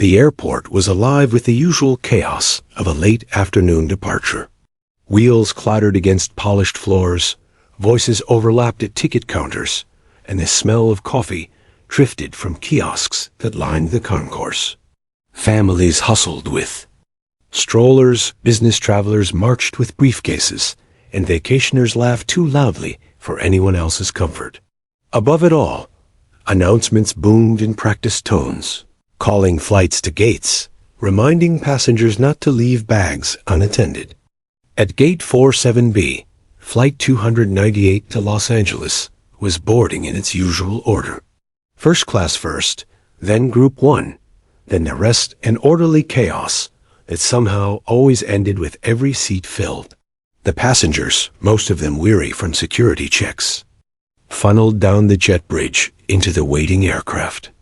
The airport was alive with the usual chaos of a late afternoon departure. Wheels clattered against polished floors, voices overlapped at ticket counters, and the smell of coffee drifted from kiosks that lined the concourse. Families hustled with strollers, business travelers marched with briefcases, and vacationers laughed too loudly for anyone else's comfort. Above it all, announcements boomed in practiced tones, calling flights to gates, reminding passengers not to leave bags unattended. At Gate 47B, Flight 298 to Los Angeles was boarding in its usual order. First class first, then Group 1, then the rest, an orderly chaos that somehow always ended with every seat filled. The passengers, most of them weary from security checks, funneled down the jet bridge into the waiting aircraft.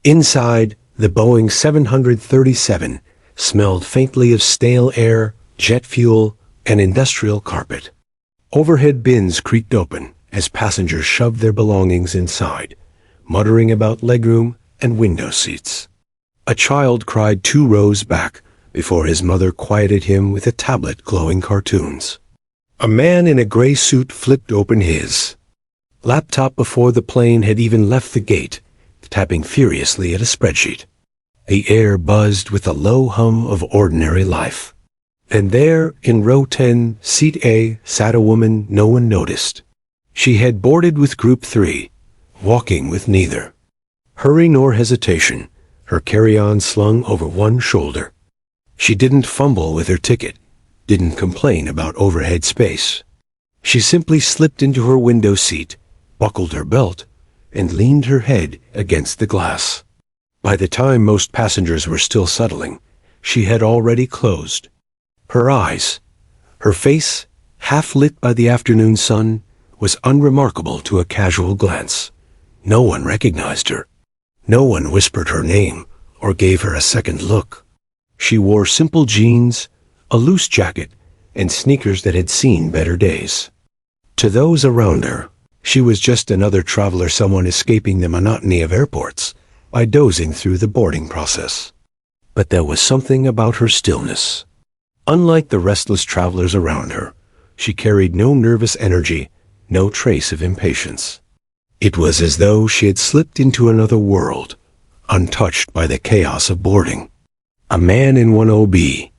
Inside, the Boeing 737 smelled faintly of stale air, jet fuel, and industrial carpet. Overhead bins creaked open as passengers shoved their belongings inside, muttering about legroom and window seats. A child cried 2 rows back before his mother quieted him with a tablet glowing cartoons. A man in a gray suit flipped open his laptop before the plane had even left the gate, tapping furiously at a spreadsheet. The air buzzed with the low hum of ordinary life. And there, in row 10, seat A, sat a woman no one noticed. She had boarded with Group 3, walking with neither hurry nor hesitation, her carry-on slung over one shoulder. She didn't fumble with her ticket, didn't complain about overhead space. She simply slipped into her window seat, buckled her belt, and leaned her head against the glass. By the time most passengers were still settling, she had already closed. Her eyes, her face, half lit by the afternoon sun, was unremarkable to a casual glance. No one recognized her. No one whispered her name or gave her a second look. She wore simple jeans, a loose jacket, and sneakers that had seen better days. To those around her, she was just another traveler, someone escaping the monotony of airports by dozing through the boarding process. But there was something about her stillness. Unlike the restless travelers around her, she carried no nervous energy, no trace of impatience. It was as though she had slipped into another world, untouched by the chaos of boarding. A man in 10B,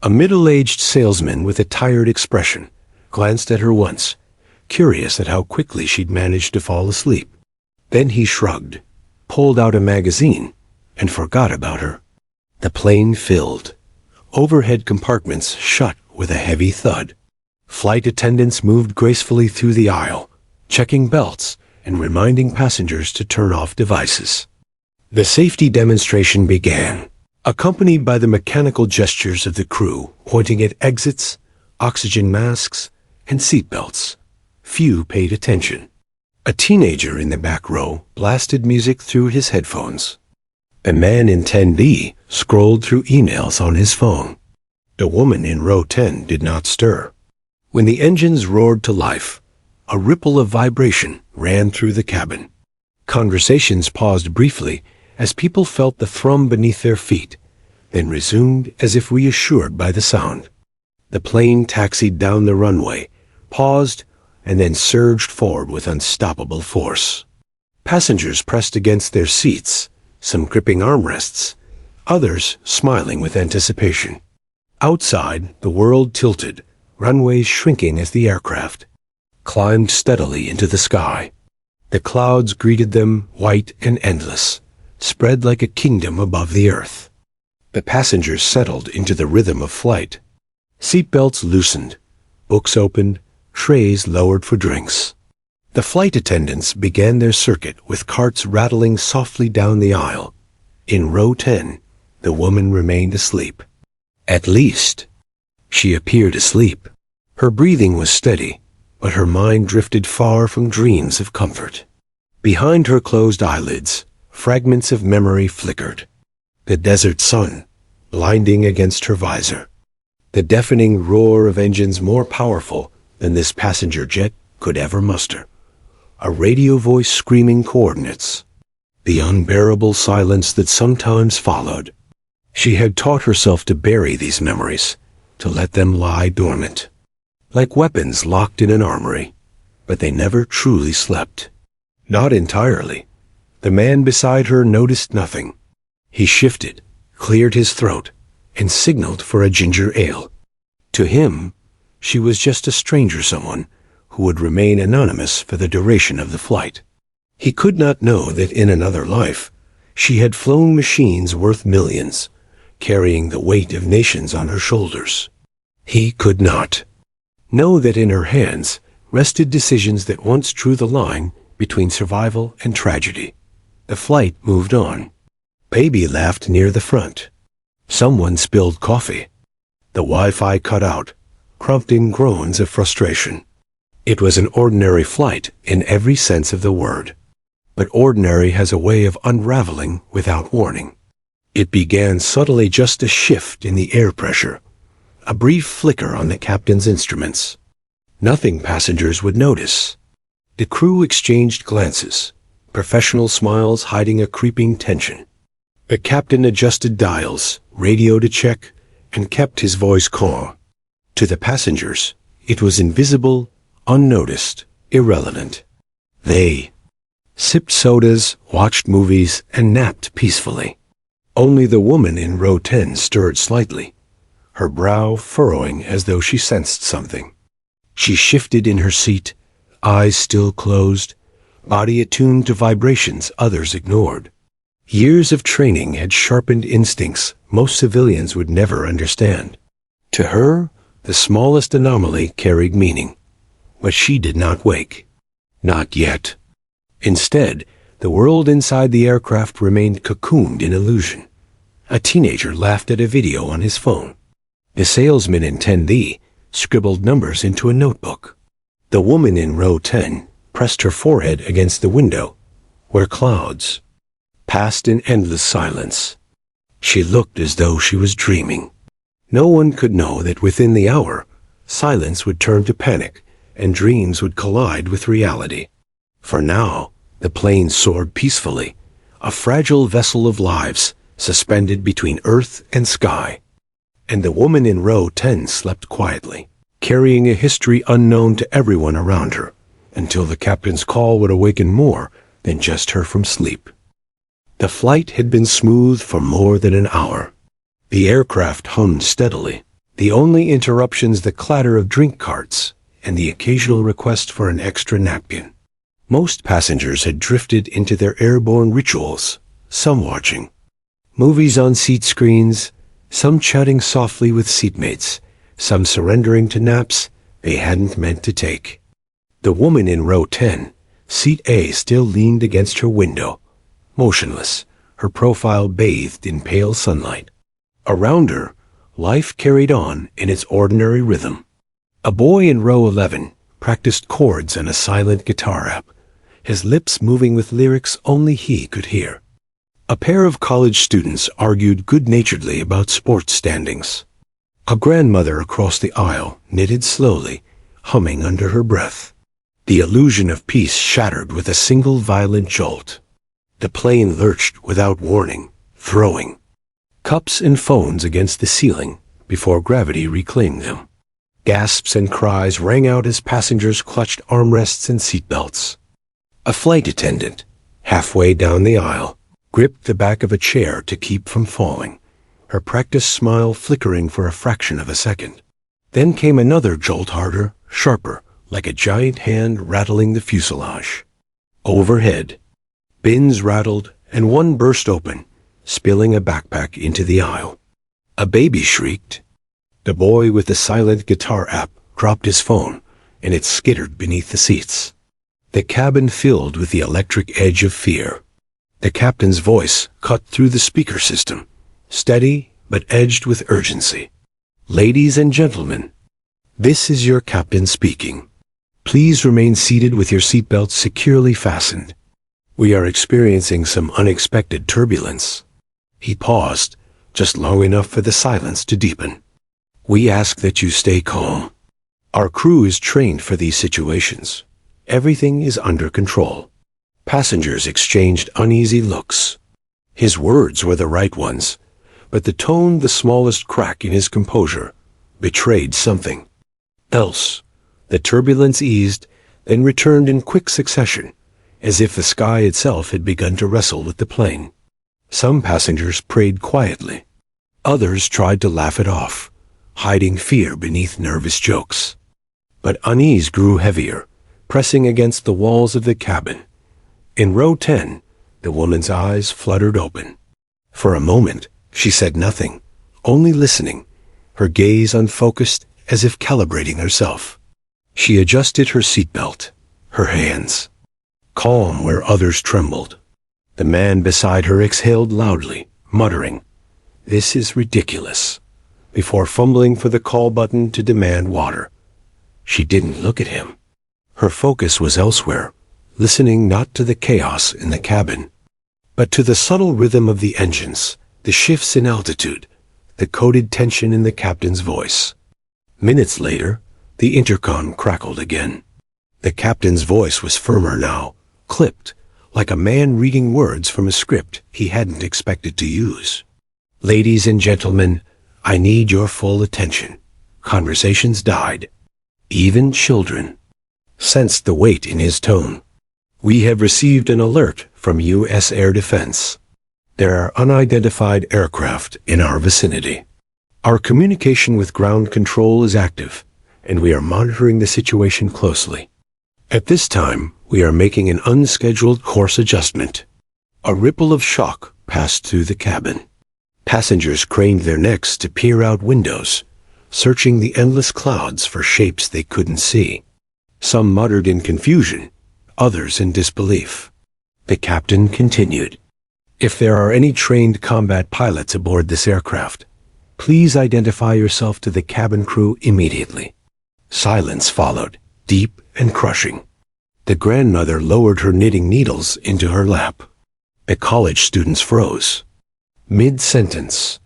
a middle-aged salesman with a tired expression, glanced at her once, curious at how quickly she'd managed to fall asleep. Then he shrugged, pulled out a magazine, and forgot about her. The plane filled. Overhead compartments shut with a heavy thud. Flight attendants moved gracefully through the aisle, checking belts and reminding passengers to turn off devices. The safety demonstration began, accompanied by the mechanical gestures of the crew pointing at exits, oxygen masks, and seatbelts. Few paid attention. A teenager in the back row blasted music through his headphones. A man in 10B scrolled through emails on his phone. The woman in row 10 did not stir. When the engines roared to life, a ripple of vibration ran through the cabin. Conversations paused briefly as people felt the thrum beneath their feet, then resumed as if reassured by the sound. The plane taxied down the runway, paused, and then surged forward with unstoppable force. Passengers pressed against their seats, some gripping armrests, others smiling with anticipation. Outside, the world tilted, runways shrinking as the aircraft climbed steadily into the sky. The clouds greeted them, white and endless, spread like a kingdom above the earth. The passengers settled into the rhythm of flight. Seatbelts loosened, books opened, trays lowered for drinks. The flight attendants began their circuit with carts rattling softly down the aisle. In row 10, the woman remained asleep. At least, she appeared asleep. Her breathing was steady, but her mind drifted far from dreams of comfort. Behind her closed eyelids, fragments of memory flickered. The desert sun, blinding against her visor. The deafening roar of engines more powerful than this passenger jet could ever muster. A radio voice screaming coordinates. The unbearable silence that sometimes followed. She had taught herself to bury these memories, to let them lie dormant, like weapons locked in an armory, but they never truly slept. Not entirely. The man beside her noticed nothing. He shifted, cleared his throat, and signaled for a ginger ale. To him, she was just a stranger, someone who would remain anonymous for the duration of the flight. He could not know that in another life, she had flown machines worth millions, carrying the weight of nations on her shoulders. He could not know that in her hands rested decisions that once drew the line between survival and tragedy. The flight moved on. Baby laughed near the front. Someone spilled coffee. The Wi-Fi cut out, prompting groans of frustration. It was an ordinary flight in every sense of the word. But ordinary has a way of unraveling without warning. It began subtly, just a shift in the air pressure, a brief flicker on the captain's instruments. Nothing passengers would notice. The crew exchanged glances, professional smiles hiding a creeping tension. The captain adjusted dials, radioed a check, and kept his voice calm. To the passengers, it was invisible, unnoticed, irrelevant. They sipped sodas, watched movies, and napped peacefully. Only the woman in row 10 stirred slightly, her brow furrowing as though she sensed something. She shifted in her seat, eyes still closed, body attuned to vibrations others ignored. Years of training had sharpened instincts most civilians would never understand. To her, the smallest anomaly carried meaning. But she did not wake. Not yet. Instead, the world inside the aircraft remained cocooned in illusion. A teenager laughed at a video on his phone. The salesman in 10D scribbled numbers into a notebook. The woman in row 10 pressed her forehead against the window, where clouds passed in endless silence. She looked as though she was dreaming. No one could know that within the hour, silence would turn to panic and dreams would collide with reality. For now, the plane soared peacefully, a fragile vessel of lives suspended between earth and sky. And the woman in row 10 slept quietly, carrying a history unknown to everyone around her, until the captain's call would awaken more than just her from sleep. The flight had been smooth for more than an hour. The aircraft hummed steadily, the only interruptions the clatter of drink carts and the occasional request for an extra napkin. Most passengers had drifted into their airborne rituals, some watching movies on seat screens, some chatting softly with seatmates, some surrendering to naps they hadn't meant to take. The woman in row 10, seat A, still leaned against her window, motionless, her profile bathed in pale sunlight. Around her, life carried on in its ordinary rhythm. A boy in row 11 practiced chords on a silent guitar app, his lips moving with lyrics only he could hear. A pair of college students argued good-naturedly about sports standings. A grandmother across the aisle knitted slowly, humming under her breath. The illusion of peace shattered with a single violent jolt. The plane lurched without warning, throwing cups and phones against the ceiling before gravity reclaimed them. Gasps and cries rang out as passengers clutched armrests and seatbelts. A flight attendant, halfway down the aisle, gripped the back of a chair to keep from falling, her practiced smile flickering for a fraction of a second. Then came another jolt, harder, sharper, like a giant hand rattling the fuselage. Overhead, bins rattled and one burst open, spilling a backpack into the aisle. A baby shrieked. The boy with the silent guitar app dropped his phone, and it skittered beneath the seats. The cabin filled with the electric edge of fear. The captain's voice cut through the speaker system, steady but edged with urgency. Ladies and gentlemen, this is your captain speaking. Please remain seated with your seatbelts securely fastened. We are experiencing some unexpected turbulence. He paused, just long enough for the silence to deepen. We ask that you stay calm. Our crew is trained for these situations. Everything is under control. Passengers exchanged uneasy looks. His words were the right ones, but the tone, the smallest crack in his composure, betrayed something else. The turbulence eased, then returned in quick succession, as if the sky itself had begun to wrestle with the plane. Some passengers prayed quietly. Others tried to laugh it off, hiding fear beneath nervous jokes. But unease grew heavier, pressing against the walls of the cabin. In row 10, the woman's eyes fluttered open. For a moment, she said nothing, only listening, her gaze unfocused as if calibrating herself. She adjusted her seatbelt, her hands calm where others trembled. The man beside her exhaled loudly, muttering, "This is ridiculous," before fumbling for the call button to demand water. She didn't look at him. Her focus was elsewhere, listening not to the chaos in the cabin, but to the subtle rhythm of the engines, the shifts in altitude, the coded tension in the captain's voice. Minutes later, the intercom crackled again. The captain's voice was firmer now, clipped, like a man reading words from a script he hadn't expected to use. "Ladies and gentlemen, I need your full attention." Conversations died. Even children sensed the weight in his tone. "We have received an alert from U.S. Air Defense. There are unidentified aircraft in our vicinity. Our communication with ground control is active, and we are monitoring the situation closely. At this time, we are making an unscheduled course adjustment." A ripple of shock passed through the cabin. Passengers craned their necks to peer out windows, searching the endless clouds for shapes they couldn't see. Some muttered in confusion, others in disbelief. The captain continued, "If there are any trained combat pilots aboard this aircraft, please identify yourself to the cabin crew immediately." Silence followed, deep and crushing. The grandmother lowered her knitting needles into her lap. The college students froze. Mid-sentence,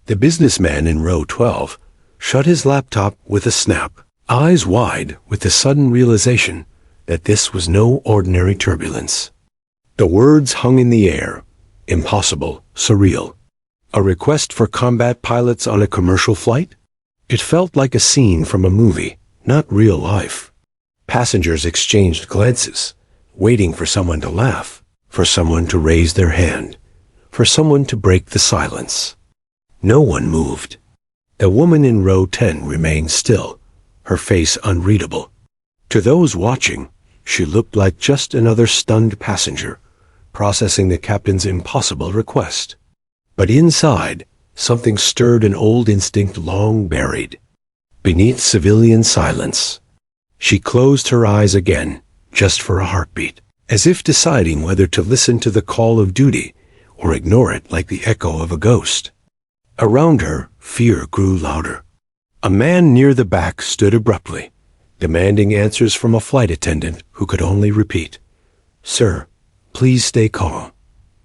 the businessman in row 12 shut his laptop with a snap, eyes wide with the sudden realization that this was no ordinary turbulence. The words hung in the air, impossible, surreal. A request for combat pilots on a commercial flight? It felt like a scene from a movie, not real life. Passengers exchanged glances, waiting for someone to laugh, for someone to raise their hand, for someone to break the silence. No one moved. The woman in row 10 remained still, her face unreadable. To those watching, she looked like just another stunned passenger, processing the captain's impossible request. But inside, something stirred an old instinct long buried. Beneath civilian silence, she closed her eyes again, just for a heartbeat, as if deciding whether to listen to the call of duty or ignore it like the echo of a ghost. Around her, fear grew louder. A man near the back stood abruptly, demanding answers from a flight attendant who could only repeat, "Sir, please stay calm.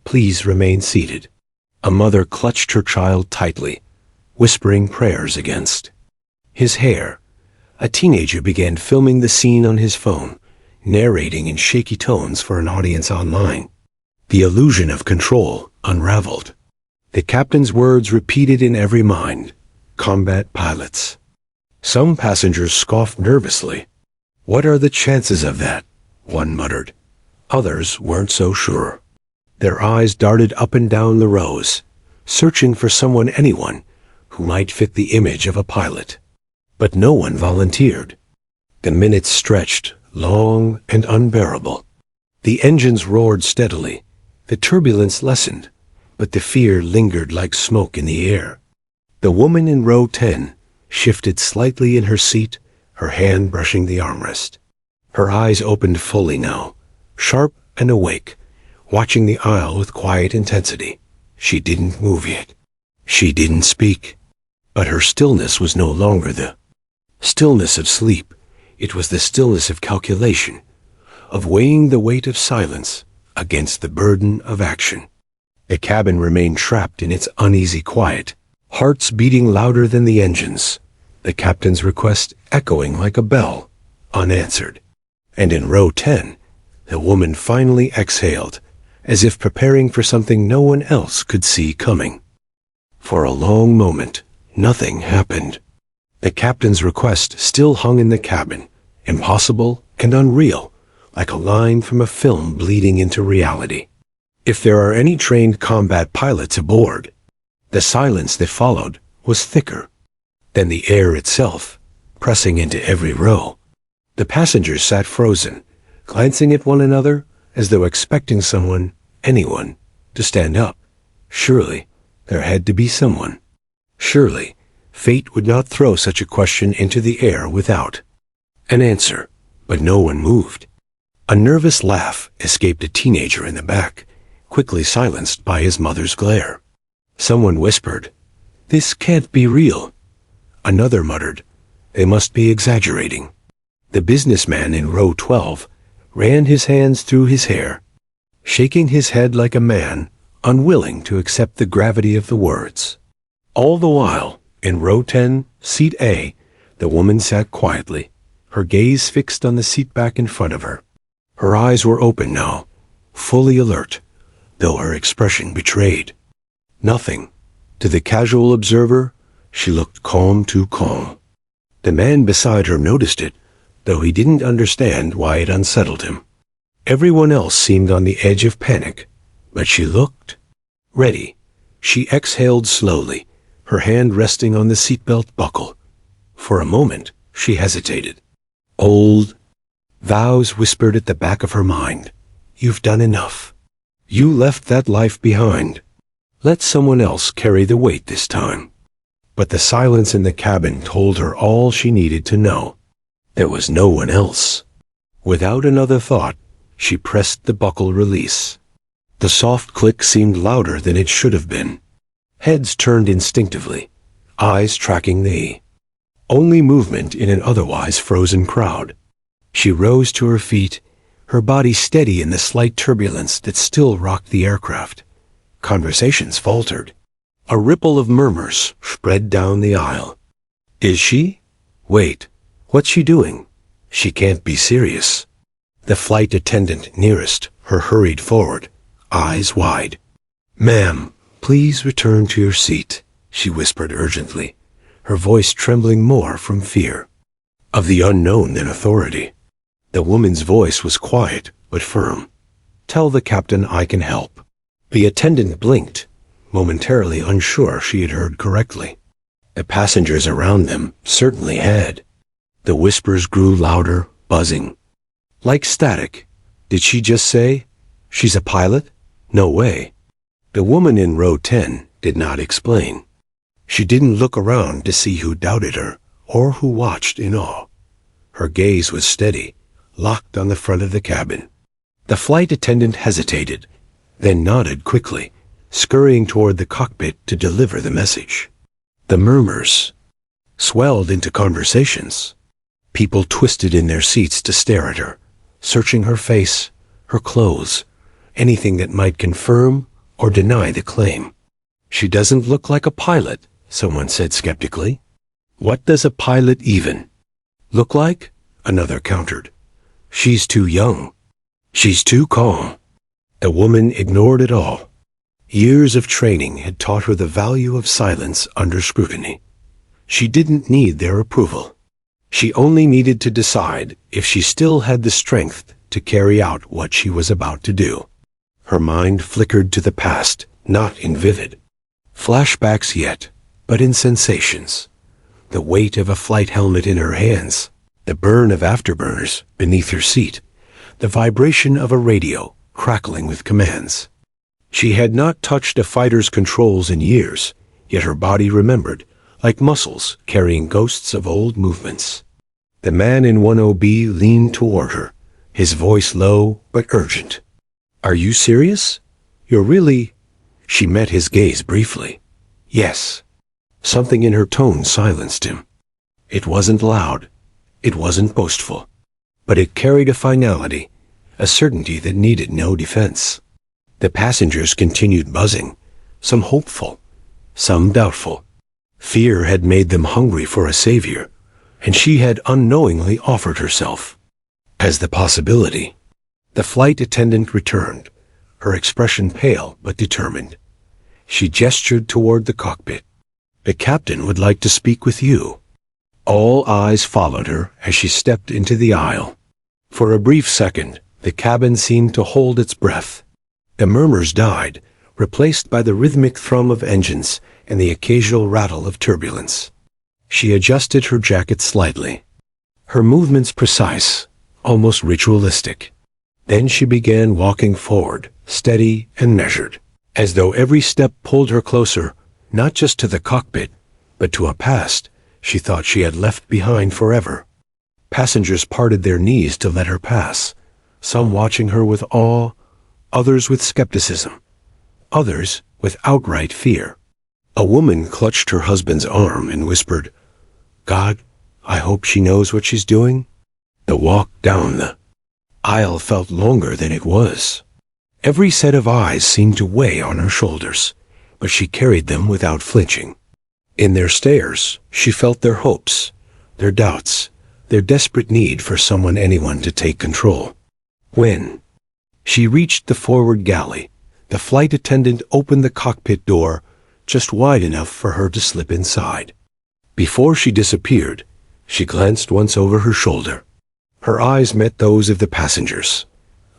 Please remain seated." A mother clutched her child tightly, whispering prayers against his hair. A teenager began filming the scene on his phone, narrating in shaky tones for an audience online. The illusion of control unraveled. The captain's words repeated in every mind, "Combat pilots." Some passengers scoffed nervously. "What are the chances of that?" one muttered. Others weren't so sure. Their eyes darted up and down the rows, searching for anyone who might fit the image of a pilot. But no one volunteered. The minutes stretched, long and unbearable. The engines roared steadily. The turbulence lessened, but the fear lingered like smoke in the air. The woman in row 10 shifted slightly in her seat, her hand brushing the armrest. Her eyes opened fully now, sharp and awake, watching the aisle with quiet intensity. She didn't move yet. She didn't speak. But her stillness was no longer the stillness of sleep. It was the stillness of calculation, of weighing the weight of silence against the burden of action. The cabin remained trapped in its uneasy quiet, hearts beating louder than the engines, the captain's request echoing like a bell, unanswered. And in row 10, the woman finally exhaled, as if preparing for something no one else could see coming. For a long moment, nothing happened. The captain's request still hung in the cabin, impossible and unreal, like a line from a film bleeding into reality. If there are any trained combat pilots aboard, the silence that followed was thicker than the air itself, pressing into every row. The passengers sat frozen, glancing at one another as though expecting someone, anyone, to stand up. Surely, there had to be someone. Surely, fate would not throw such a question into the air without an answer, but no one moved. A nervous laugh escaped a teenager in the back, quickly silenced by his mother's glare. Someone whispered, "This can't be real." Another muttered, "They must be exaggerating." The businessman in row 12 ran his hands through his hair, shaking his head like a man unwilling to accept the gravity of the words. All the while, in row 10, seat A, the woman sat quietly, her gaze fixed on the seat back in front of her. Her eyes were open now, fully alert, though her expression betrayed nothing. To the casual observer, she looked calm, too calm. The man beside her noticed it, though he didn't understand why it unsettled him. Everyone else seemed on the edge of panic, but she looked ready. She exhaled slowly, her hand resting on the seatbelt buckle. For a moment, she hesitated. Old vows whispered at the back of her mind. You've done enough. You left that life behind. Let someone else carry the weight this time. But the silence in the cabin told her all she needed to know. There was no one else. Without another thought, she pressed the buckle release. The soft click seemed louder than it should have been. Heads turned instinctively, eyes tracking the only movement in an otherwise frozen crowd. She rose to her feet, her body steady in the slight turbulence that still rocked the aircraft. Conversations faltered. A ripple of murmurs spread down the aisle. Is she? Wait, what's she doing? She can't be serious. The flight attendant nearest her hurried forward, eyes wide. Ma'am, please return to your seat, she whispered urgently, her voice trembling more from fear of the unknown than authority. The woman's voice was quiet but firm. Tell the captain I can help. The attendant blinked, momentarily unsure she had heard correctly. The passengers around them certainly had. The whispers grew louder, buzzing. Like static. Did she just say, "She's a pilot"? No way. The woman in row 10 did not explain. She didn't look around to see who doubted her or who watched in awe. Her gaze was steady, locked on the front of the cabin. The flight attendant hesitated, then nodded quickly, scurrying toward the cockpit to deliver the message. The murmurs swelled into conversations. People twisted in their seats to stare at her, searching her face, her clothes, anything that might confirm or deny the claim. She doesn't look like a pilot, someone said skeptically. What does a pilot even look like? Another countered. She's too young. She's too calm. The woman ignored it all. Years of training had taught her the value of silence under scrutiny. She didn't need their approval. She only needed to decide if she still had the strength to carry out what she was about to do. Her mind flickered to the past, not in vivid flashbacks yet, but in sensations. The weight of a flight helmet in her hands, the burn of afterburners beneath her seat, the vibration of a radio crackling with commands. She had not touched a fighter's controls in years, yet her body remembered, like muscles carrying ghosts of old movements. The man in 10B leaned toward her, his voice low but urgent. Are you serious? You're really... She met his gaze briefly. Yes. Something in her tone silenced him. It wasn't loud. It wasn't boastful. But it carried a finality, a certainty that needed no defense. The passengers continued buzzing, some hopeful, some doubtful. Fear had made them hungry for a savior, and she had unknowingly offered herself as the possibility. The flight attendant returned, her expression pale but determined. She gestured toward the cockpit. "The captain would like to speak with you." All eyes followed her as she stepped into the aisle. For a brief second, the cabin seemed to hold its breath. The murmurs died, replaced by the rhythmic thrum of engines and the occasional rattle of turbulence. She adjusted her jacket slightly, her movements precise, almost ritualistic. Then she began walking forward, steady and measured, as though every step pulled her closer, not just to the cockpit, but to a past she thought she had left behind forever. Passengers parted their knees to let her pass, some watching her with awe, others with skepticism, others with outright fear. A woman clutched her husband's arm and whispered, "God, I hope she knows what she's doing." The walk down the aisle felt longer than it was. Every set of eyes seemed to weigh on her shoulders, but she carried them without flinching. In their stares, she felt their hopes, their doubts, their desperate need for anyone to take control. When she reached the forward galley, the flight attendant opened the cockpit door just wide enough for her to slip inside. Before she disappeared, she glanced once over her shoulder. Her eyes met those of the passengers,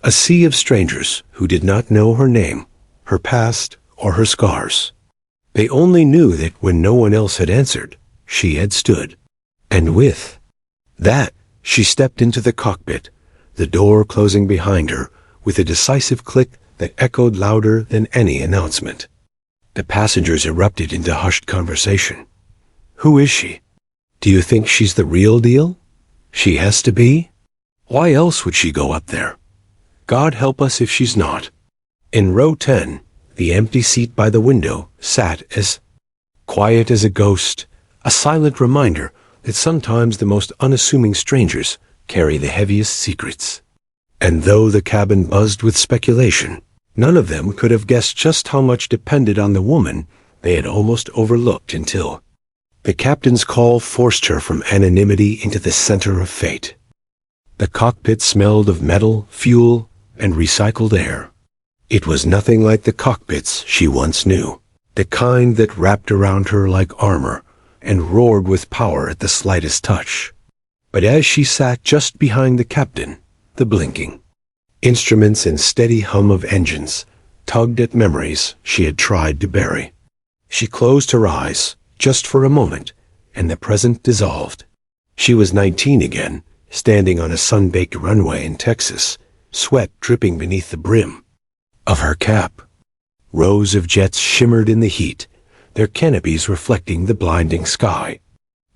a sea of strangers who did not know her name, her past, or her scars. They only knew that when no one else had answered, she had stood. And with that, she stepped into the cockpit, the door closing behind her with a decisive click that echoed louder than any announcement. The passengers erupted into hushed conversation. "Who is she? Do you think she's the real deal? She has to be? Why else would she go up there? God help us if she's not." In row 10, the empty seat by the window sat as quiet as a ghost, a silent reminder that sometimes the most unassuming strangers carry the heaviest secrets. And though the cabin buzzed with speculation, none of them could have guessed just how much depended on the woman they had almost overlooked until the captain's call forced her from anonymity into the center of fate. The cockpit smelled of metal, fuel, and recycled air. It was nothing like the cockpits she once knew, the kind that wrapped around her like armor and roared with power at the slightest touch. But as she sat just behind the captain, the blinking instruments and steady hum of engines tugged at memories she had tried to bury. She closed her eyes, just for a moment, and the present dissolved. She was 19 again, standing on a sun-baked runway in Texas, sweat dripping beneath the brim of her cap. Rows of jets shimmered in the heat, their canopies reflecting the blinding sky.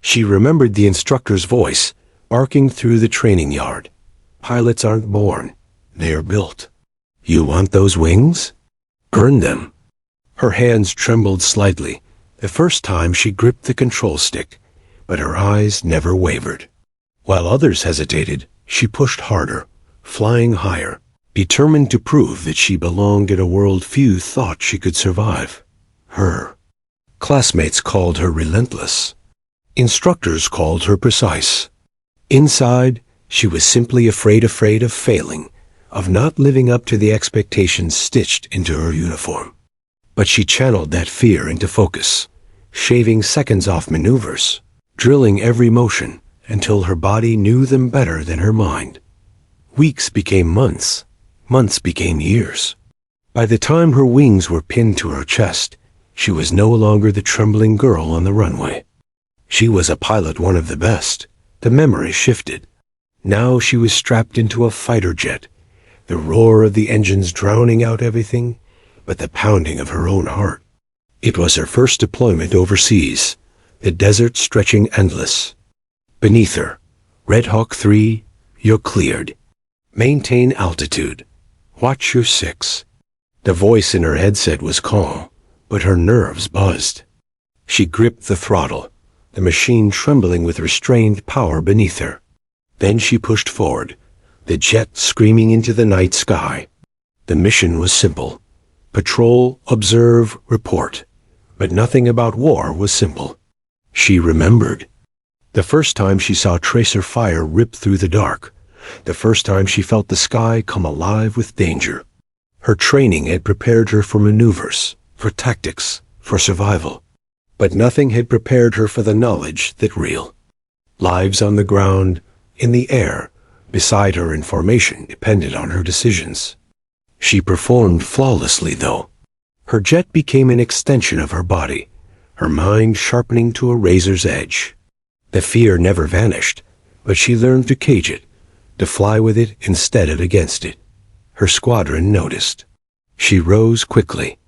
She remembered the instructor's voice, barking through the training yard. "Pilots aren't born, they are built. You want those wings? Earn them." Her hands trembled slightly, the first time she gripped the control stick, but her eyes never wavered. While others hesitated, she pushed harder, flying higher, determined to prove that she belonged in a world few thought she could survive. Her classmates called her relentless. Instructors called her precise. Inside, she was simply afraid of failing, of not living up to the expectations stitched into her uniform. But she channeled that fear into focus, shaving seconds off maneuvers, drilling every motion until her body knew them better than her mind. Weeks became months, months became years. By the time her wings were pinned to her chest, she was no longer the trembling girl on the runway. She was a pilot, one of the best. The memory shifted. Now she was strapped into a fighter jet, the roar of the engines drowning out everything but the pounding of her own heart. It was her first deployment overseas, the desert stretching endless. Beneath her, Red Hawk 3, you're cleared. Maintain altitude. Watch your 6. The voice in her headset was calm, but her nerves buzzed. She gripped the throttle, the machine trembling with restrained power beneath her. Then she pushed forward, the jet screaming into the night sky. The mission was simple. Patrol, observe, report. But nothing about war was simple. She remembered. The first time she saw tracer fire rip through the dark. The first time she felt the sky come alive with danger. Her training had prepared her for maneuvers, for tactics, for survival. But nothing had prepared her for the knowledge that real lives on the ground, in the air, beside her in formation depended on her decisions. She performed flawlessly, though. Her jet became an extension of her body, her mind sharpening to a razor's edge. The fear never vanished, but she learned to cage it, to fly with it instead of against it. Her squadron noticed. She rose quickly,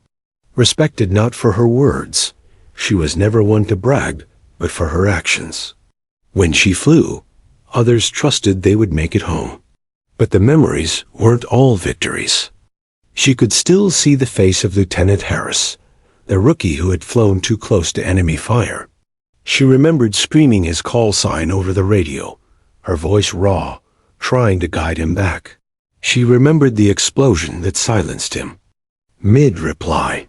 respected not for her words. She was never one to brag, but for her actions. When she flew, others trusted they would make it home. But the memories weren't all victories. She could still see the face of Lieutenant Harris, the rookie who had flown too close to enemy fire. She remembered screaming his call sign over the radio, her voice raw, trying to guide him back. She remembered the explosion that silenced him. Mid-reply.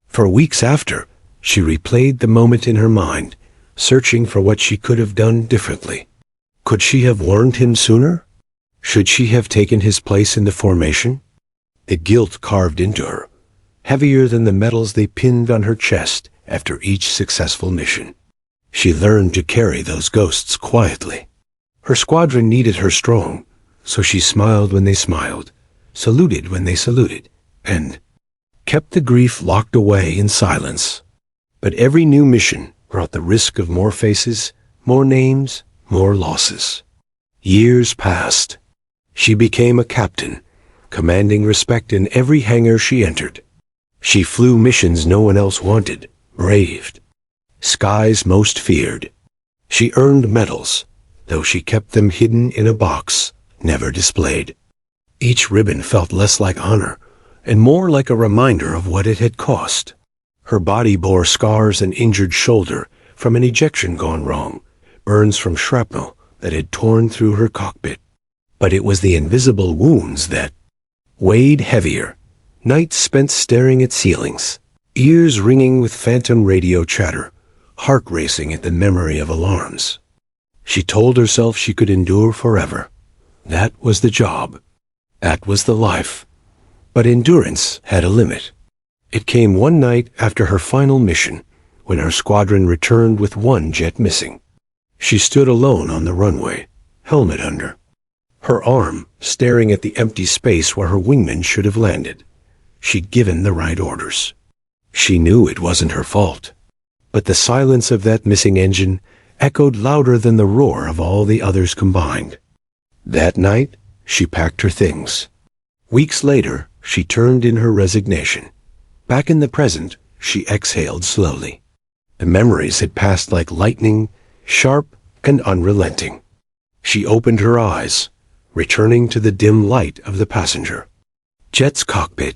For weeks after, she replayed the moment in her mind, searching for what she could have done differently. Could she have warned him sooner? Should she have taken his place in the formation? The guilt carved into her, heavier than the medals they pinned on her chest after each successful mission. She learned to carry those ghosts quietly. Her squadron needed her strong, so she smiled when they smiled, saluted when they saluted, and kept the grief locked away in silence. But every new mission brought the risk of more faces, more names, more losses. Years passed. She became a captain, commanding respect in every hangar she entered. She flew missions no one else wanted, braved skies most feared. She earned medals, though she kept them hidden in a box, never displayed. Each ribbon felt less like honor and more like a reminder of what it had cost. Her body bore scars, an injured shoulder from an ejection gone wrong, burns from shrapnel that had torn through her cockpit. But it was the invisible wounds that weighed heavier, nights spent staring at ceilings, ears ringing with phantom radio chatter, heart racing at the memory of alarms. She told herself she could endure forever. That was the job. That was the life. But endurance had a limit. It came one night after her final mission, when her squadron returned with one jet missing. She stood alone on the runway, helmet under, her arm staring at the empty space where her wingman should have landed. She'd given the right orders. She knew it wasn't her fault. But the silence of that missing engine echoed louder than the roar of all the others combined. That night, she packed her things. Weeks later, she turned in her resignation. Back in the present, she exhaled slowly. The memories had passed like lightning, sharp and unrelenting. She opened her eyes, returning to the dim light of the passenger jet's cockpit.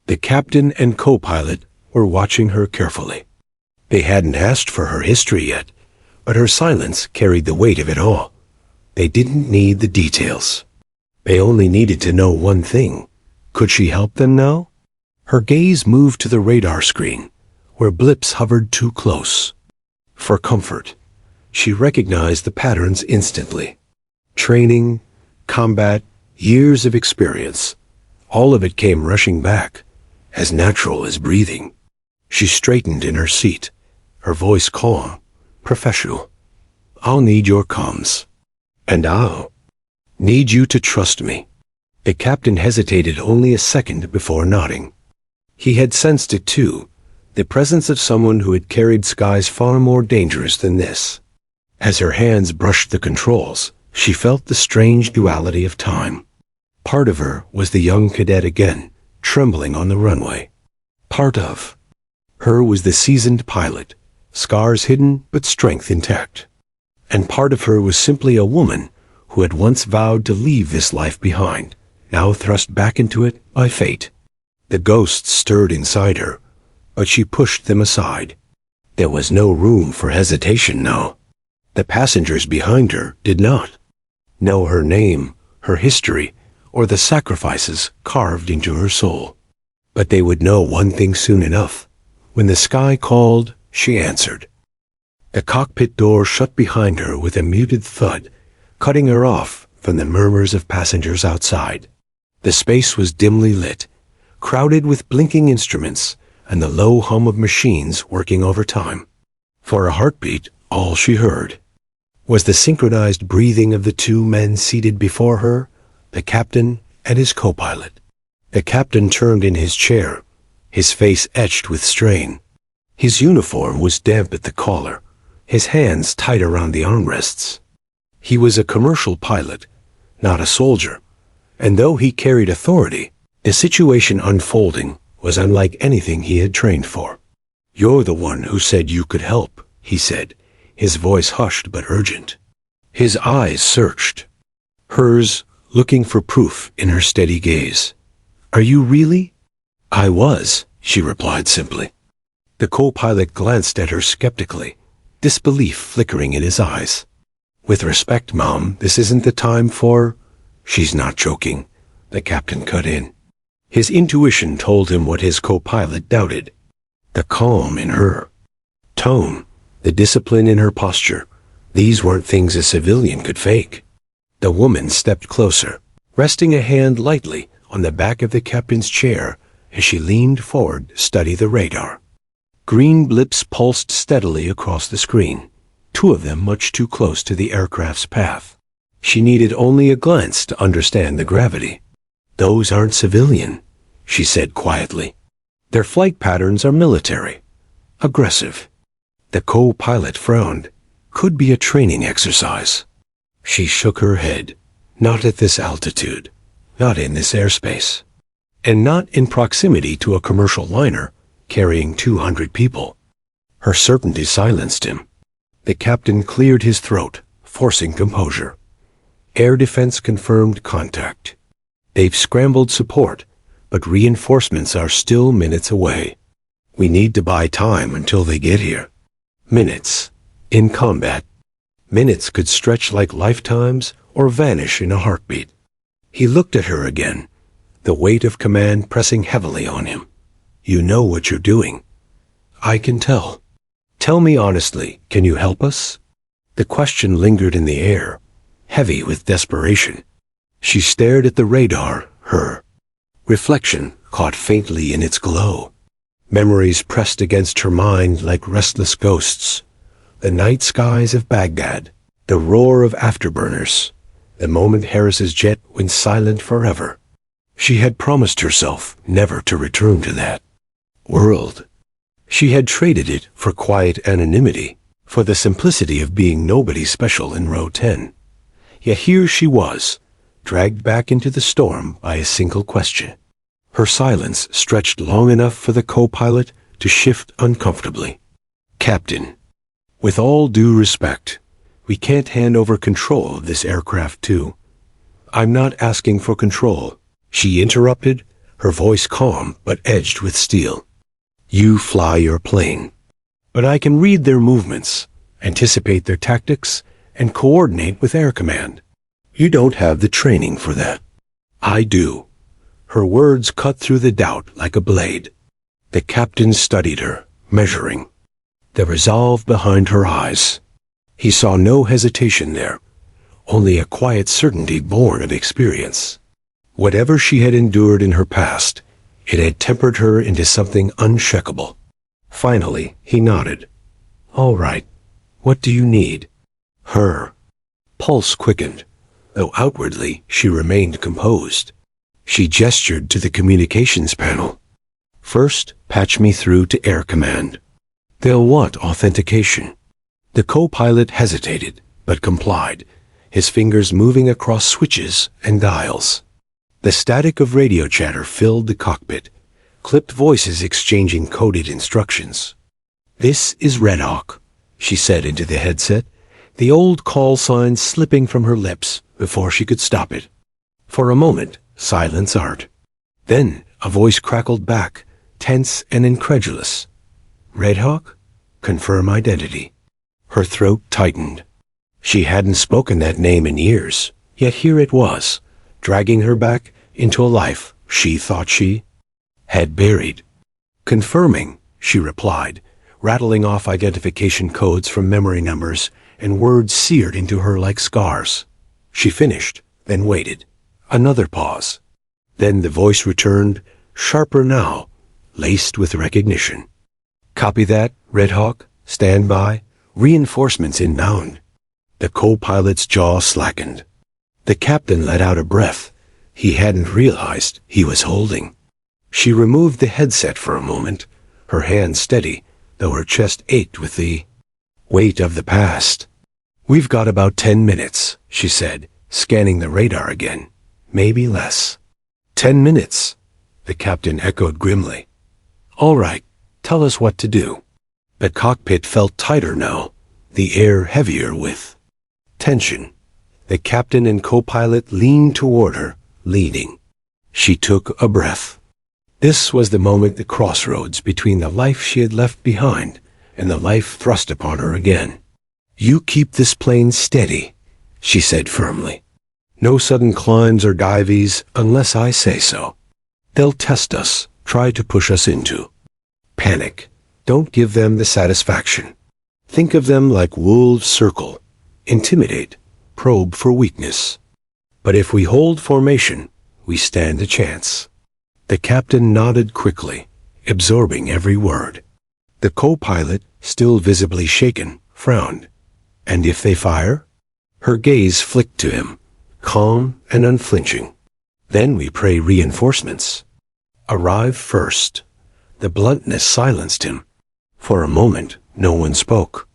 The captain and co-pilot were watching her carefully. They hadn't asked for her history yet, but her silence carried the weight of it all. They didn't need the details. They only needed to know one thing. Could she help them now? Her gaze moved to the radar screen, where blips hovered too close. For comfort, she recognized the patterns instantly. Training, combat, years of experience, all of it came rushing back, as natural as breathing. She straightened in her seat, her voice calm, professional. I'll need your comms. And I'll need you to trust me. The captain hesitated only a second before nodding. He had sensed it too, the presence of someone who had carried skies far more dangerous than this. As her hands brushed the controls, she felt the strange duality of time. Part of her was the young cadet again, trembling on the runway. Part of her was the seasoned pilot, scars hidden but strength intact. And part of her was simply a woman who had once vowed to leave this life behind, now thrust back into it by fate. The ghosts stirred inside her, but she pushed them aside. There was no room for hesitation now. The passengers behind her did not know her name, her history, or the sacrifices carved into her soul. But they would know one thing soon enough. When the sky called, she answered. The cockpit door shut behind her with a muted thud, cutting her off from the murmurs of passengers outside. The space was dimly lit, crowded with blinking instruments, and the low hum of machines working overtime. For a heartbeat, all she heard was the synchronized breathing of the two men seated before her, the captain and his co-pilot. The captain turned in his chair, his face etched with strain. His uniform was damp at the collar, his hands tight around the armrests. He was a commercial pilot, not a soldier, and though he carried authority, the situation unfolding was unlike anything he had trained for. "You're the one who said you could help," he said, his voice hushed but urgent. His eyes searched, hers looking for proof in her steady gaze. "Are you really?" "I was," she replied simply. The co-pilot glanced at her skeptically, disbelief flickering in his eyes. "With respect, Mom, this isn't the time for—" "She's not joking," the captain cut in. His intuition told him what his co-pilot doubted. The calm in her tone, the discipline in her posture, these weren't things a civilian could fake. The woman stepped closer, resting a hand lightly on the back of the captain's chair as she leaned forward to study the radar. Green blips pulsed steadily across the screen, two of them much too close to the aircraft's path. She needed only a glance to understand the gravity. "Those aren't civilian," she said quietly. "Their flight patterns are military, aggressive." The co-pilot frowned. "Could be a training exercise." She shook her head. "Not at this altitude, not in this airspace, and not in proximity to a commercial liner carrying 200 people." Her certainty silenced him. The captain cleared his throat, forcing composure. "Air defense confirmed contact. They've scrambled support, but reinforcements are still minutes away. We need to buy time until they get here." Minutes. In combat, minutes could stretch like lifetimes or vanish in a heartbeat. He looked at her again, the weight of command pressing heavily on him. "You know what you're doing." "I can tell." "Tell me honestly, can you help us?" The question lingered in the air, heavy with desperation. She stared at the radar, her reflection caught faintly in its glow. Memories pressed against her mind like restless ghosts. The night skies of Baghdad, the roar of afterburners, the moment Harris's jet went silent forever. She had promised herself never to return to that world. She had traded it for quiet anonymity, for the simplicity of being nobody special in row 10. Yet here she was, dragged back into the storm by a single question. Her silence stretched long enough for the co-pilot to shift uncomfortably. "Captain, with all due respect, we can't hand over control of this aircraft to—" "I'm not asking for control," she interrupted, her voice calm but edged with steel. "You fly your plane, but I can read their movements, anticipate their tactics, and coordinate with Air Command. You don't have the training for that." "I do." Her words cut through the doubt like a blade. The captain studied her, measuring the resolve behind her eyes. He saw no hesitation there, only a quiet certainty born of experience. Whatever she had endured in her past, it had tempered her into something unshakable. Finally, he nodded. "All right. What do you need?" Her pulse quickened, though outwardly she remained composed. She gestured to the communications panel. "First, patch me through to Air Command. They'll want authentication." The co-pilot hesitated, but complied, his fingers moving across switches and dials. The static of radio chatter filled the cockpit, clipped voices exchanging coded instructions. "This is Red Hawk," she said into the headset, the old call sign slipping from her lips before she could stop it. For a moment, silence art. Then a voice crackled back, tense and incredulous. "Red Hawk? Confirm identity." Her throat tightened. She hadn't spoken that name in years, yet here it was, dragging her back into a life she thought she had buried. "Confirming," she replied, rattling off identification codes from memory numbers and words seared into her like scars. She finished, then waited. Another pause. Then the voice returned, sharper now, laced with recognition. "Copy that, Red Hawk. Stand by. Reinforcements inbound." The co-pilot's jaw slackened. The captain let out a breath he hadn't realized he was holding. She removed the headset for a moment, her hand steady, though her chest ached with the weight of the past. "We've got about 10 minutes, she said, scanning the radar again. "Maybe less." 10 minutes, the captain echoed grimly. "All right, tell us what to do." The cockpit felt tighter now, the air heavier with tension. The captain and co-pilot leaned toward her, leading. She took a breath. This was the moment, the crossroads between the life she had left behind and the life thrust upon her again. "You keep this plane steady," she said firmly. "No sudden climbs or dives unless I say so. They'll test us, try to push us into panic. Don't give them the satisfaction. Think of them like wolves circle, intimidate, probe for weakness. But if we hold formation, we stand a chance." The captain nodded quickly, absorbing every word. The co-pilot, still visibly shaken, frowned. "And if they fire?" Her gaze flicked to him, calm and unflinching. "Then we pray reinforcements arrive first." The bluntness silenced him. For a moment, no one spoke.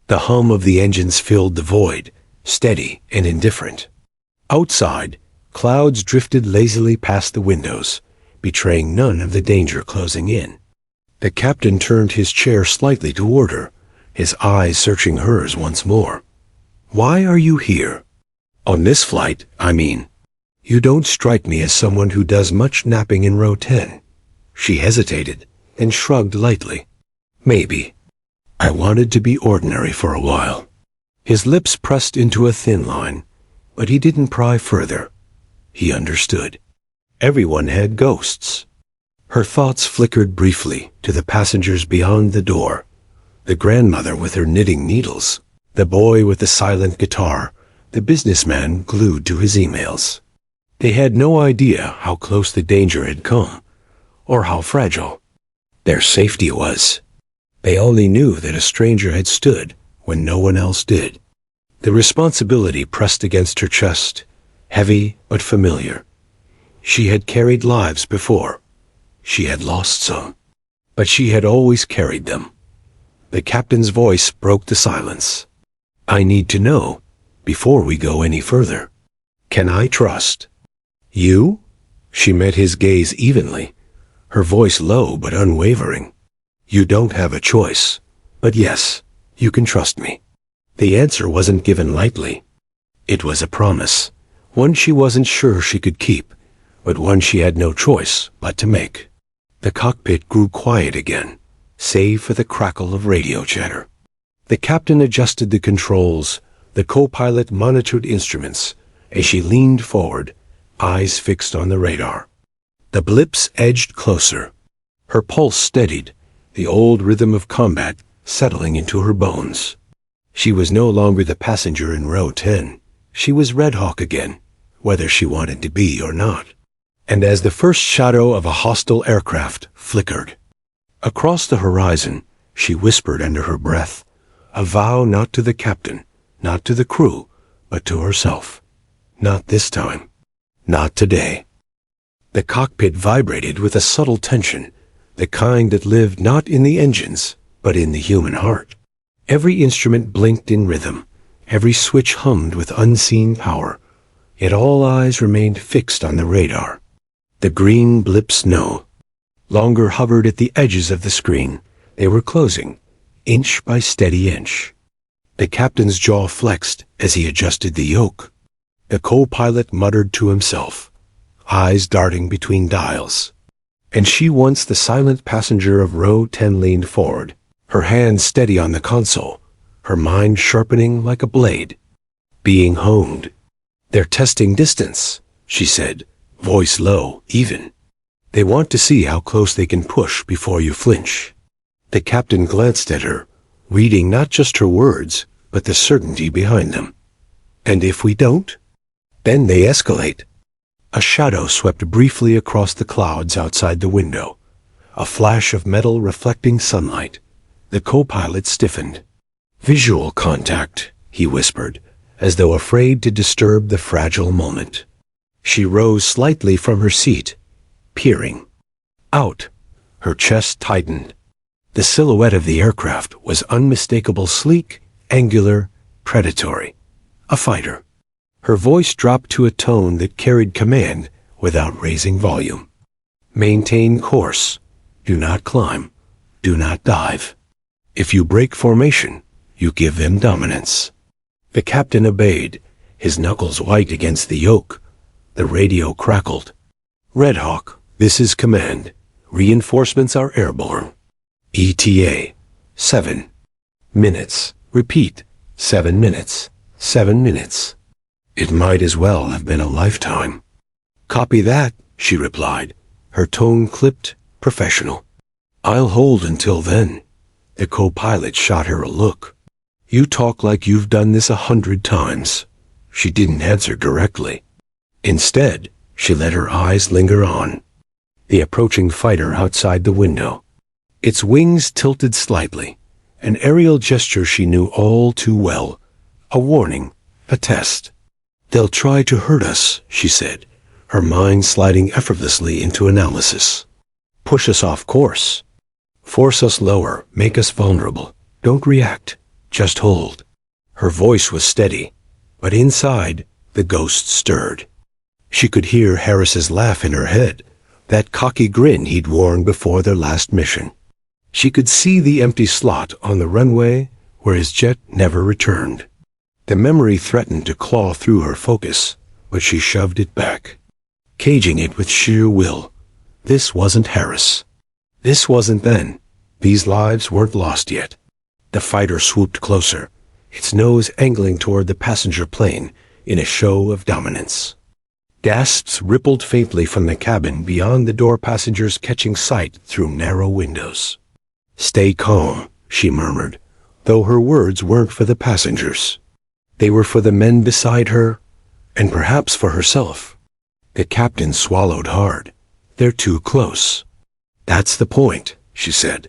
The hum of the engines filled the void, steady and indifferent. Outside, clouds drifted lazily past the windows, betraying none of the danger closing in. The captain turned his chair slightly toward her, his eyes searching hers once more. "Why are you here? On this flight, I mean. You don't strike me as someone who does much napping in row 10. She hesitated, and shrugged lightly. "Maybe. I wanted to be ordinary for a while." His lips pressed into a thin line, but he didn't pry further. He understood. Everyone had ghosts. Her thoughts flickered briefly to the passengers beyond the door. The grandmother with her knitting needles, the boy with the silent guitar, the businessman glued to his emails. They had no idea how close the danger had come, or how fragile their safety was. They only knew that a stranger had stood when no one else did. The responsibility pressed against her chest, heavy but familiar. She had carried lives before. She had lost some, but she had always carried them. The captain's voice broke the silence. "I need to know, before we go any further. Can I trust you?" She met his gaze evenly, her voice low but unwavering. "You don't have a choice, but yes, you can trust me." The answer wasn't given lightly. It was a promise, one she wasn't sure she could keep, but one she had no choice but to make. The cockpit grew quiet again, save for the crackle of radio chatter. The captain adjusted the controls, the co-pilot monitored instruments, as she leaned forward, eyes fixed on the radar. The blips edged closer. Her pulse steadied, the old rhythm of combat settling into her bones. She was no longer the passenger in row 10. She was Red Hawk again, whether she wanted to be or not. And as the first shadow of a hostile aircraft flickered across the horizon, she whispered under her breath, a vow not to the captain, not to the crew, but to herself. Not this time. Not today. The cockpit vibrated with a subtle tension, the kind that lived not in the engines, but in the human heart. Every instrument blinked in rhythm, every switch hummed with unseen power, yet all eyes remained fixed on the radar. The green blips no longer hovered at the edges of the screen. They were closing, inch by steady inch. The captain's jaw flexed as he adjusted the yoke. The co-pilot muttered to himself, eyes darting between dials. And she, once the silent passenger of row 10, leaned forward, her hand steady on the console, her mind sharpening like a blade, being honed. "They're testing distance," she said, voice low, even. "They want to see how close they can push before you flinch." The captain glanced at her, reading not just her words, but the certainty behind them. "And if we don't? Then they escalate." A shadow swept briefly across the clouds outside the window, a flash of metal reflecting sunlight. The co-pilot stiffened. "Visual contact," he whispered, as though afraid to disturb the fragile moment. She rose slightly from her seat, peering. Out. Her chest tightened. The silhouette of the aircraft was unmistakable, sleek, angular, predatory. A fighter. Her voice dropped to a tone that carried command without raising volume. "Maintain course. Do not climb. Do not dive. If you break formation, you give them dominance." The captain obeyed, his knuckles white against the yoke. The radio crackled. "Red Hawk, this is command. Reinforcements are airborne. ETA, 7 minutes. Repeat, 7 minutes. 7 minutes." It might as well have been a lifetime. "Copy that," she replied, her tone clipped, professional. "I'll hold until then." The co-pilot shot her a look. "You talk like you've done this 100 times. She didn't answer directly. Instead, she let her eyes linger on the approaching fighter outside the window. Its wings tilted slightly, an aerial gesture she knew all too well. A warning, a test. "They'll try to hurt us," she said, her mind sliding effortlessly into analysis. "Push us off course. Force us lower, make us vulnerable. Don't react, just hold." Her voice was steady, but inside, the ghost stirred. She could hear Harris's laugh in her head, that cocky grin he'd worn before their last mission. She could see the empty slot on the runway where his jet never returned. The memory threatened to claw through her focus, but she shoved it back, caging it with sheer will. This wasn't Harris. This wasn't then. These lives weren't lost yet. The fighter swooped closer, its nose angling toward the passenger plane in a show of dominance. Gasps rippled faintly from the cabin beyond the door, passengers catching sight through narrow windows. "Stay calm," she murmured, though her words weren't for the passengers. They were for the men beside her, and perhaps for herself. The captain swallowed hard. "They're too close." "That's the point," she said.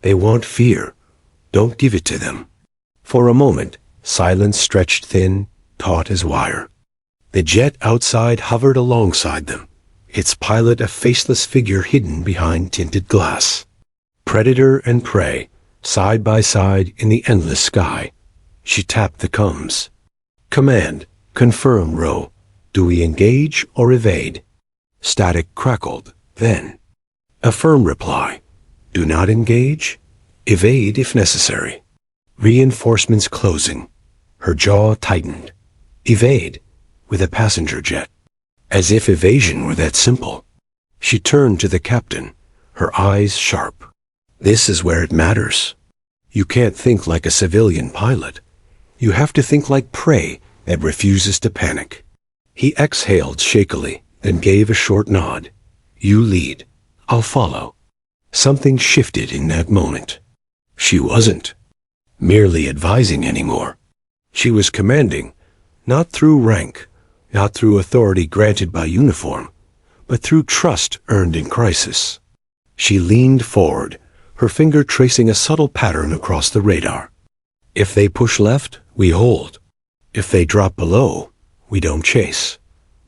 "They want fear. Don't give it to them." For a moment, silence stretched thin, taut as wire. The jet outside hovered alongside them, its pilot a faceless figure hidden behind tinted glass. Predator and prey, side by side in the endless sky. She tapped the comms. "Command, confirm, Row. Do we engage or evade?" Static crackled, then. A firm reply. "Do not engage. Evade if necessary." Reinforcements closing. Her jaw tightened. Evade, with a passenger jet. As if evasion were that simple. She turned to the captain, her eyes sharp. "This is where it matters. You can't think like a civilian pilot. You have to think like prey that refuses to panic." He exhaled shakily, then gave a short nod. "You lead. I'll follow." Something shifted in that moment. She wasn't merely advising anymore. She was commanding, not through rank, not through authority granted by uniform, but through trust earned in crisis. She leaned forward, her finger tracing a subtle pattern across the radar. "If they push left, we hold. If they drop below, we don't chase.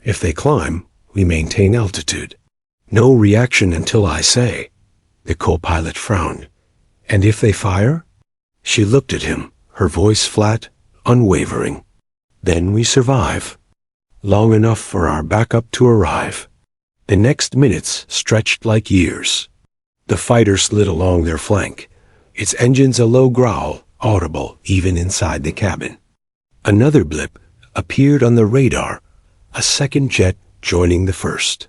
If they climb, we maintain altitude. No reaction until I say." The co-pilot frowned. "And if they fire?" She looked at him, her voice flat, unwavering. "Then we survive. Long enough for our backup to arrive." The next minutes stretched like years. The fighter slid along their flank, its engines a low growl, audible even inside the cabin. Another blip appeared on the radar, a second jet joining the first.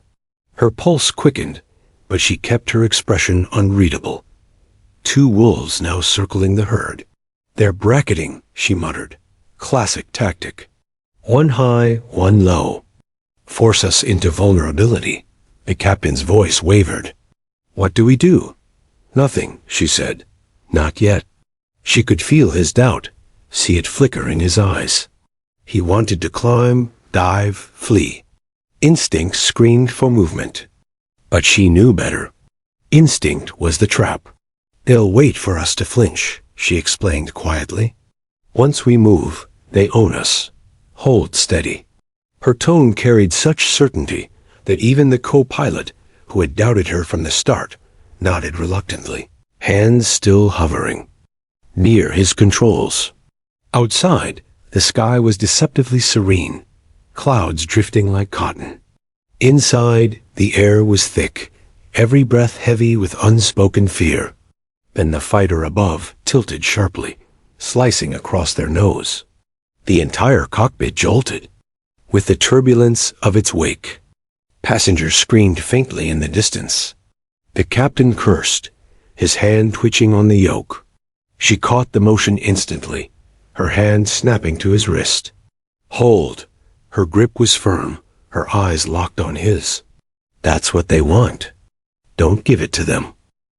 Her pulse quickened, but she kept her expression unreadable. 2 wolves now circling the herd. "They're bracketing," she muttered. "Classic tactic. 1 high, 1 low. Force us into vulnerability." The captain's voice wavered. "What do we do?" "Nothing," she said. "Not yet." She could feel his doubt, see it flicker in his eyes. He wanted to climb, dive, flee. Instinct screamed for movement. But she knew better. Instinct was the trap. They'll wait for us to flinch, she explained quietly. Once we move, they own us. Hold steady. Her tone carried such certainty that even the co-pilot, who had doubted her from the start, nodded reluctantly, hands still hovering near his controls. Outside, the sky was deceptively serene, clouds drifting like cotton. Inside, the air was thick, every breath heavy with unspoken fear. Then the fighter above tilted sharply, slicing across their nose. The entire cockpit jolted, with the turbulence of its wake. Passengers screamed faintly in the distance. The captain cursed, his hand twitching on the yoke. She caught the motion instantly, her hand snapping to his wrist. Hold. Her grip was firm, her eyes locked on his. That's what they want. Don't give it to them.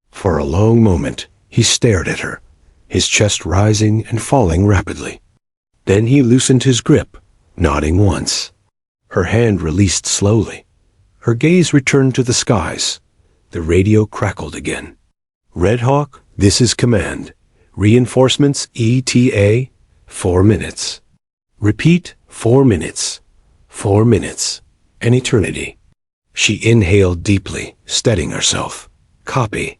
For a long moment, he stared at her, his chest rising and falling rapidly. Then he loosened his grip, nodding once. Her hand released slowly. Her gaze returned to the skies. The radio crackled again. Red Hawk, this is command. Reinforcements ETA, 4 minutes. Repeat, 4 minutes. 4 minutes. An eternity. She inhaled deeply, steadying herself. Copy.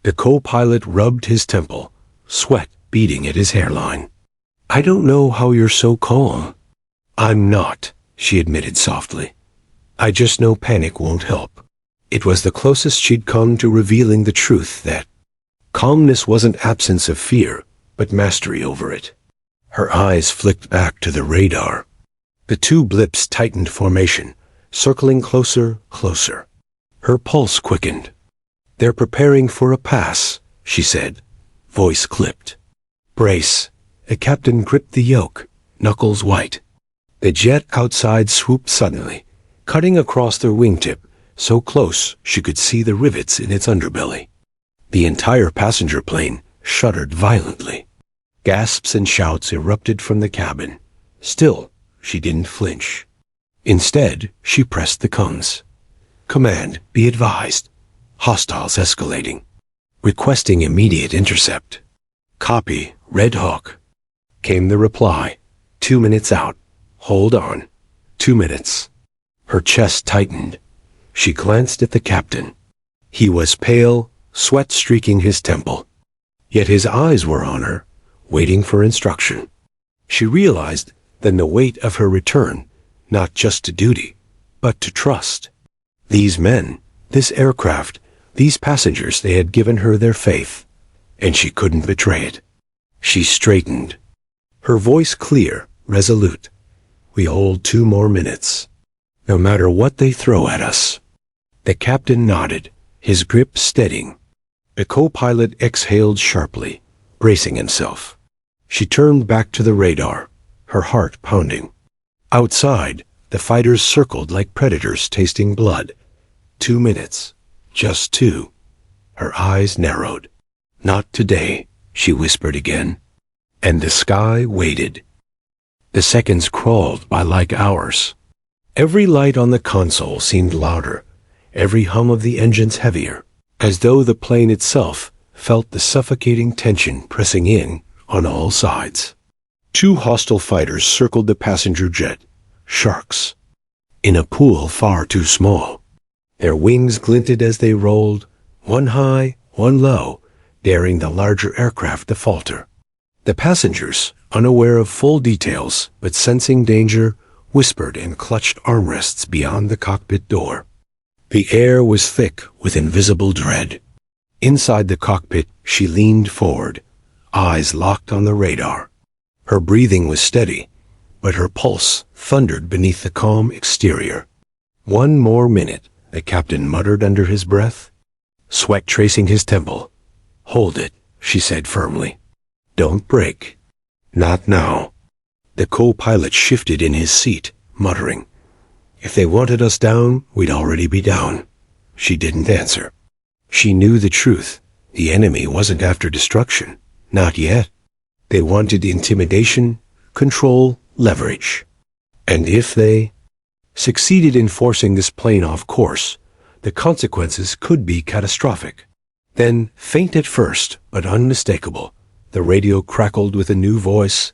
The co-pilot rubbed his temple, sweat beading at his hairline. I don't know how you're so calm. I'm not, she admitted softly. I just know panic won't help. It was the closest she'd come to revealing the truth that calmness wasn't absence of fear, but mastery over it. Her eyes flicked back to the radar. The two blips tightened formation, circling closer, closer. Her pulse quickened. They're preparing for a pass, she said, voice clipped. Brace. The captain gripped the yoke, knuckles white. The jet outside swooped suddenly, cutting across their wingtip, so close she could see the rivets in its underbelly. The entire passenger plane shuddered violently. Gasps and shouts erupted from the cabin. Still, she didn't flinch. Instead, she pressed the comms. Command, be advised. Hostiles escalating. Requesting immediate intercept. Copy, Red Hawk. Came the reply. 2 minutes out. Hold on. 2 minutes. Her chest tightened. She glanced at the captain. He was pale, sweat streaking his temple. Yet his eyes were on her, waiting for instruction. She realized then the weight of her return, not just to duty, but to trust. These men, this aircraft, these passengers, they had given her their faith, and she couldn't betray it. She straightened. Her voice clear, resolute. We hold 2 more minutes. No matter what they throw at us. The captain nodded, his grip steadying. The co-pilot exhaled sharply, bracing himself. She turned back to the radar, her heart pounding. Outside, the fighters circled like predators tasting blood. 2 minutes. Just 2. Her eyes narrowed. Not today, she whispered again. And the sky waited. The seconds crawled by like hours. Every light on the console seemed louder, every hum of the engines heavier, as though the plane itself felt the suffocating tension pressing in on all sides. 2 hostile fighters circled the passenger jet, sharks, in a pool far too small. Their wings glinted as they rolled, one high, one low, daring the larger aircraft to falter. The passengers, unaware of full details but sensing danger, whispered and clutched armrests beyond the cockpit door. The air was thick with invisible dread. Inside the cockpit, she leaned forward, eyes locked on the radar. Her breathing was steady, but her pulse thundered beneath the calm exterior. 1 more minute, the captain muttered under his breath, sweat tracing his temple. Hold it, she said firmly. Don't break. Not now. The co-pilot shifted in his seat, muttering. If they wanted us down, we'd already be down. She didn't answer. She knew the truth. The enemy wasn't after destruction. Not yet. They wanted intimidation, control, leverage. And if they succeeded in forcing this plane off course, The consequences could be catastrophic. Then, faint at first, but unmistakable, the radio crackled with a new voice.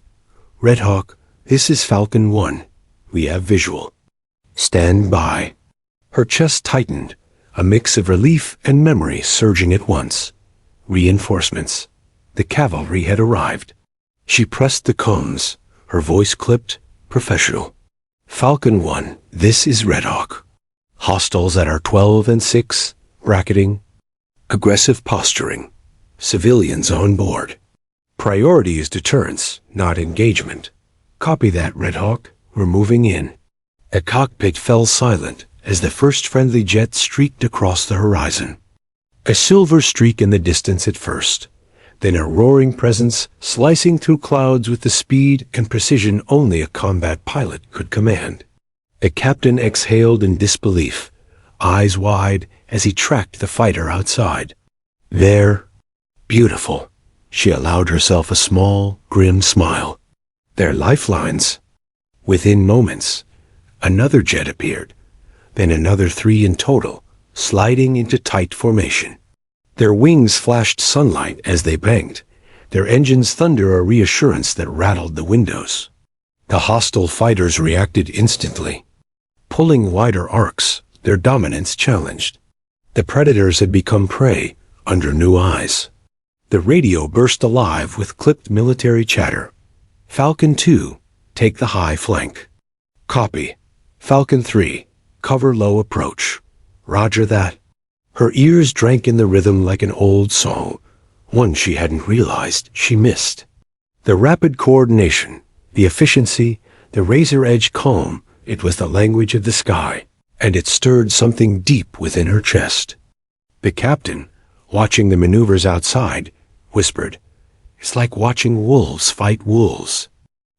"Red Hawk, this is Falcon 1. We have visual. Stand by." Her chest tightened, a mix of relief and memory surging at once. Reinforcements. The cavalry had arrived. She pressed the comms, her voice clipped, professional. "Falcon 1, this is Red Hawk. Hostiles at our 12 and 6, bracketing. Aggressive posturing. Civilians on board. Priority is deterrence, not engagement. Copy that, Red Hawk. We're moving in." A cockpit fell silent as the first friendly jet streaked across the horizon. A silver streak in the distance at first, then a roaring presence slicing through clouds with the speed and precision only a combat pilot could command. The captain exhaled in disbelief, eyes wide as he tracked the fighter outside. There, beautiful, she allowed herself a small, grim smile. Their lifelines. Within moments, another jet appeared, then another 3 in total, sliding into tight formation. Their wings flashed sunlight as they banked, their engines thunder a reassurance that rattled the windows. The hostile fighters reacted instantly. Pulling wider arcs, their dominance challenged. The predators had become prey, under new eyes. The radio burst alive with clipped military chatter. "Falcon 2, take the high flank." "Copy. Falcon 3, cover low approach." "Roger that." Her ears drank in the rhythm like an old song, one she hadn't realized she missed. The rapid coordination, the efficiency, the razor-edge calm, it was the language of the sky, and it stirred something deep within her chest. The captain, watching the maneuvers outside, whispered, "It's like watching wolves fight wolves."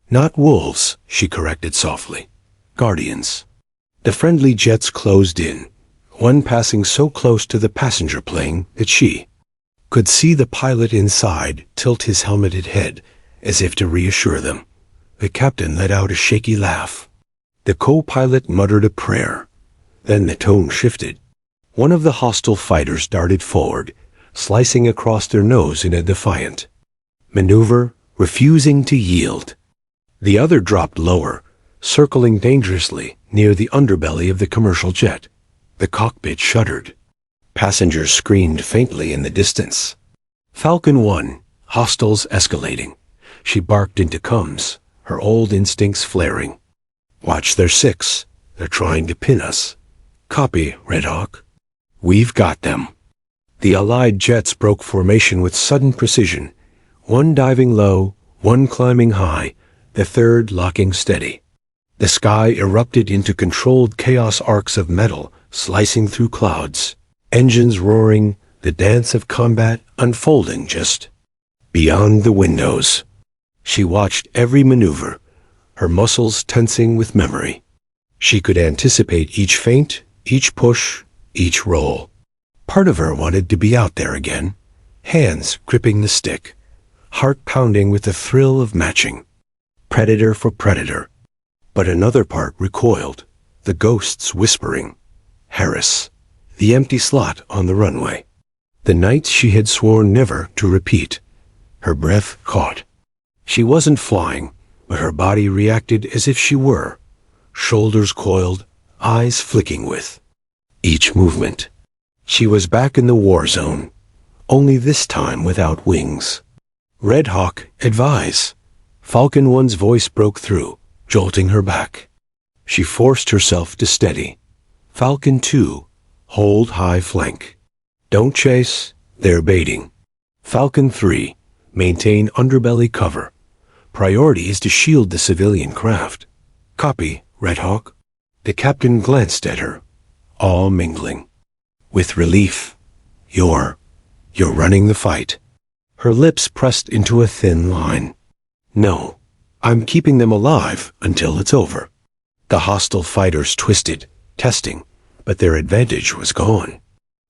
"Not wolves," she corrected softly. "Guardians." The friendly jets closed in, one passing so close to the passenger plane that she could see the pilot inside tilt his helmeted head as if to reassure them. The captain let out a shaky laugh. The co-pilot muttered a prayer. Then the tone shifted. One of the hostile fighters darted forward, slicing across their nose in a defiant maneuver, refusing to yield. The other dropped lower, circling dangerously near the underbelly of the commercial jet. The cockpit shuddered. Passengers screamed faintly in the distance. "Falcon 1, hostiles escalating." She barked into comms, her old instincts flaring. "Watch their 6. They're trying to pin us." "Copy, Red Hawk." "We've got them." The Allied jets broke formation with sudden precision, one diving low, one climbing high, the third locking steady. The sky erupted into controlled chaos arcs of metal, slicing through clouds, engines roaring, the dance of combat unfolding just beyond the windows. She watched every maneuver, her muscles tensing with memory. She could anticipate each feint, each push, each roll. Part of her wanted to be out there again, hands gripping the stick, heart pounding with the thrill of matching, predator for predator. But another part recoiled, the ghosts whispering. Harris, the empty slot on the runway. The nights she had sworn never to repeat. Her breath caught. She wasn't flying, but her body reacted as if she were, shoulders coiled, eyes flicking with each movement. She was back in the war zone, only this time without wings. "Red Hawk, advise." Falcon 1's voice broke through, jolting her back. She forced herself to steady. "Falcon 2, hold high flank. Don't chase, they're baiting." "Falcon 3, maintain underbelly cover. Priority is to shield the civilian craft." "Copy, Red Hawk." The captain glanced at her, awe mingling with relief. You're running the fight." Her lips pressed into a thin line. "No, I'm keeping them alive until it's over." The hostile fighters twisted, testing, but their advantage was gone.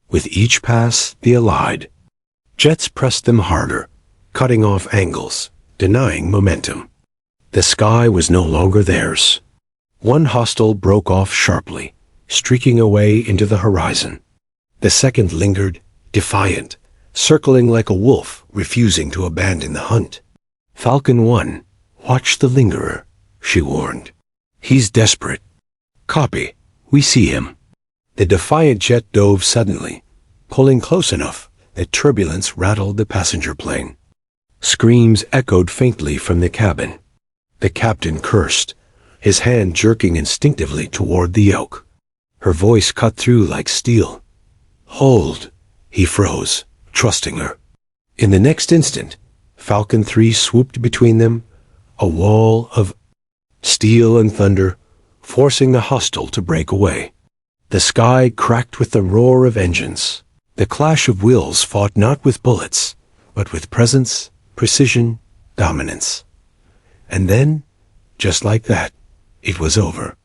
With each pass, the Allied jets pressed them harder, cutting off angles, denying momentum. The sky was no longer theirs. One hostile broke off sharply, streaking away into the horizon. The second lingered, defiant, circling like a wolf, refusing to abandon the hunt. Falcon 1, watch the lingerer, she warned. He's desperate. Copy. We see him. The defiant jet dove suddenly, pulling close enough that turbulence rattled the passenger plane. Screams echoed faintly from the cabin. The captain cursed, his hand jerking instinctively toward the yoke. Her voice cut through like steel. Hold. He froze, trusting her. In the next instant, Falcon 3 swooped between them, a wall of steel and thunder, forcing the hostile to break away. The sky cracked with the roar of engines. The clash of wills fought not with bullets, but with presence, precision, dominance. And then, just like that, it was over.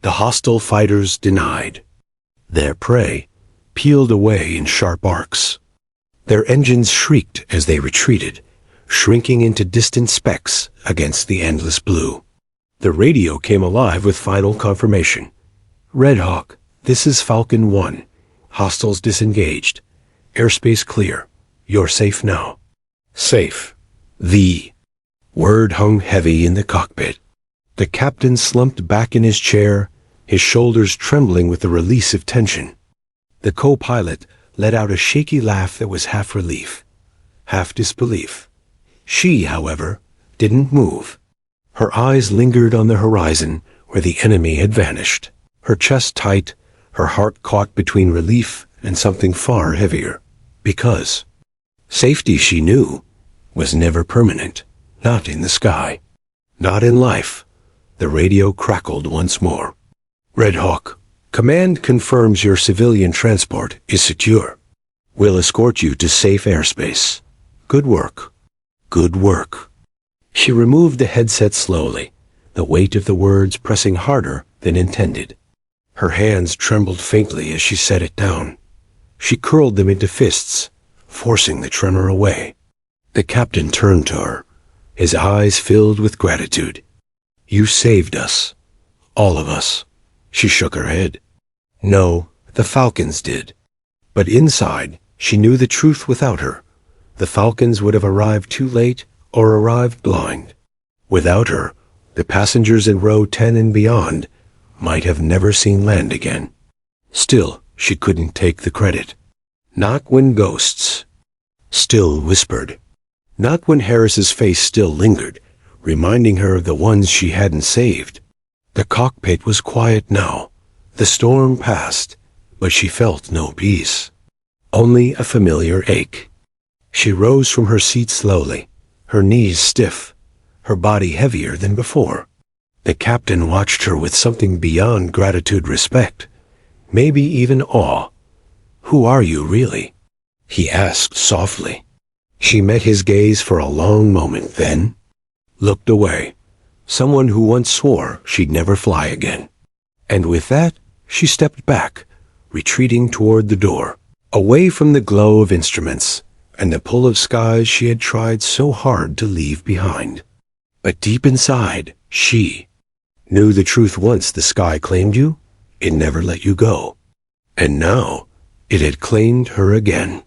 The hostile fighters denied. Their prey peeled away in sharp arcs. Their engines shrieked as they retreated, shrinking into distant specks against the endless blue. The radio came alive with final confirmation. Red Hawk, this is Falcon 1. Hostiles disengaged. Airspace clear. You're safe now. Safe. The word hung heavy in the cockpit. The captain slumped back in his chair, his shoulders trembling with the release of tension. The co-pilot let out a shaky laugh that was half relief, half disbelief. She, however, didn't move. Her eyes lingered on the horizon where the enemy had vanished. Her chest tight, her heart caught between relief and something far heavier. Because safety, she knew, was never permanent. Not in the sky. Not in life. The radio crackled once more. Red Hawk, command confirms your civilian transport is secure. We'll escort you to safe airspace. Good work. Good work. She removed the headset slowly, the weight of the words pressing harder than intended. Her hands trembled faintly as she set it down. She curled them into fists, forcing the tremor away. The captain turned to her, his eyes filled with gratitude. You saved us. All of us. She shook her head. No, the Falcons did. But inside, she knew the truth without her. The Falcons would have arrived too late or arrived blind. Without her, the passengers in row 10 and beyond might have never seen land again. Still, she couldn't take the credit. Not when ghosts still whispered. Not when Harris's face still lingered, reminding her of the ones she hadn't saved. The cockpit was quiet now. The storm passed, but she felt no peace. Only a familiar ache. She rose from her seat slowly, her knees stiff, her body heavier than before. The captain watched her with something beyond gratitude, respect, maybe even awe. Who are you, really? He asked softly. She met his gaze for a long moment, then looked away. Someone who once swore she'd never fly again. And with that, she stepped back, retreating toward the door, away from the glow of instruments and the pull of skies she had tried so hard to leave behind. But deep inside, she knew the truth. Once the sky claimed you, it never let you go. And now, it had claimed her again.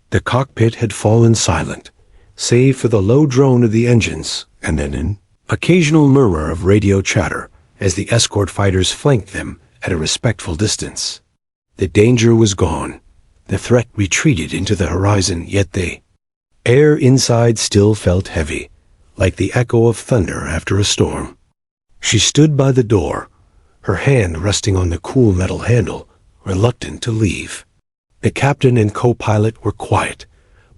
The cockpit had fallen silent, save for the low drone of the engines and an occasional murmur of radio chatter as the escort fighters flanked them at a respectful distance. The danger was gone. The threat retreated into the horizon, yet the air inside still felt heavy, like the echo of thunder after a storm. She stood by the door, her hand resting on the cool metal handle, reluctant to leave. The captain and co-pilot were quiet,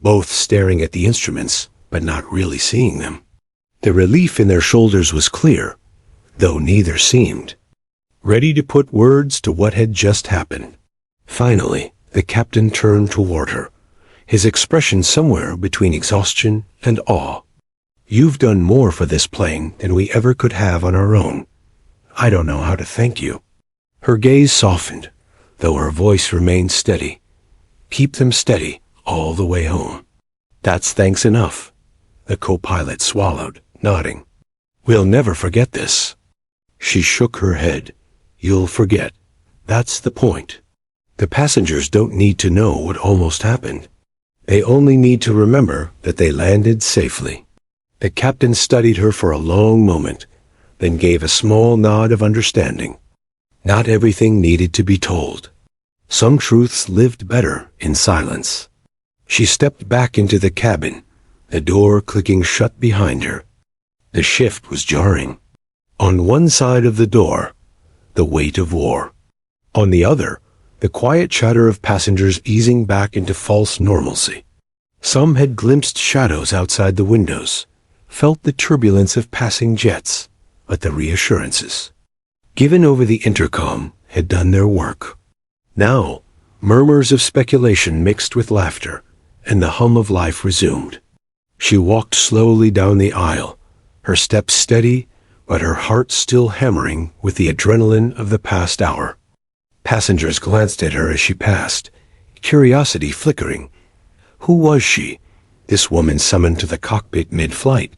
both staring at the instruments, but not really seeing them. The relief in their shoulders was clear, though neither seemed ready to put words to what had just happened. Finally, the captain turned toward her, his expression somewhere between exhaustion and awe. You've done more for this plane than we ever could have on our own. I don't know how to thank you. Her gaze softened, though her voice remained steady. Keep them steady all the way home. That's thanks enough. The co-pilot swallowed, nodding. We'll never forget this. She shook her head. You'll forget. That's the point. The passengers don't need to know what almost happened. They only need to remember that they landed safely. The captain studied her for a long moment, then gave a small nod of understanding. Not everything needed to be told. Some truths lived better in silence. She stepped back into the cabin, the door clicking shut behind her. The shift was jarring. On one side of the door, the weight of war. On the other, the quiet chatter of passengers easing back into false normalcy. Some had glimpsed shadows outside the windows, felt the turbulence of passing jets, but the reassurances given over the intercom had done their work. Now, murmurs of speculation mixed with laughter, and the hum of life resumed. She walked slowly down the aisle, her steps steady, but her heart still hammering with the adrenaline of the past hour. Passengers glanced at her as she passed, curiosity flickering. Who was she, this woman summoned to the cockpit mid-flight?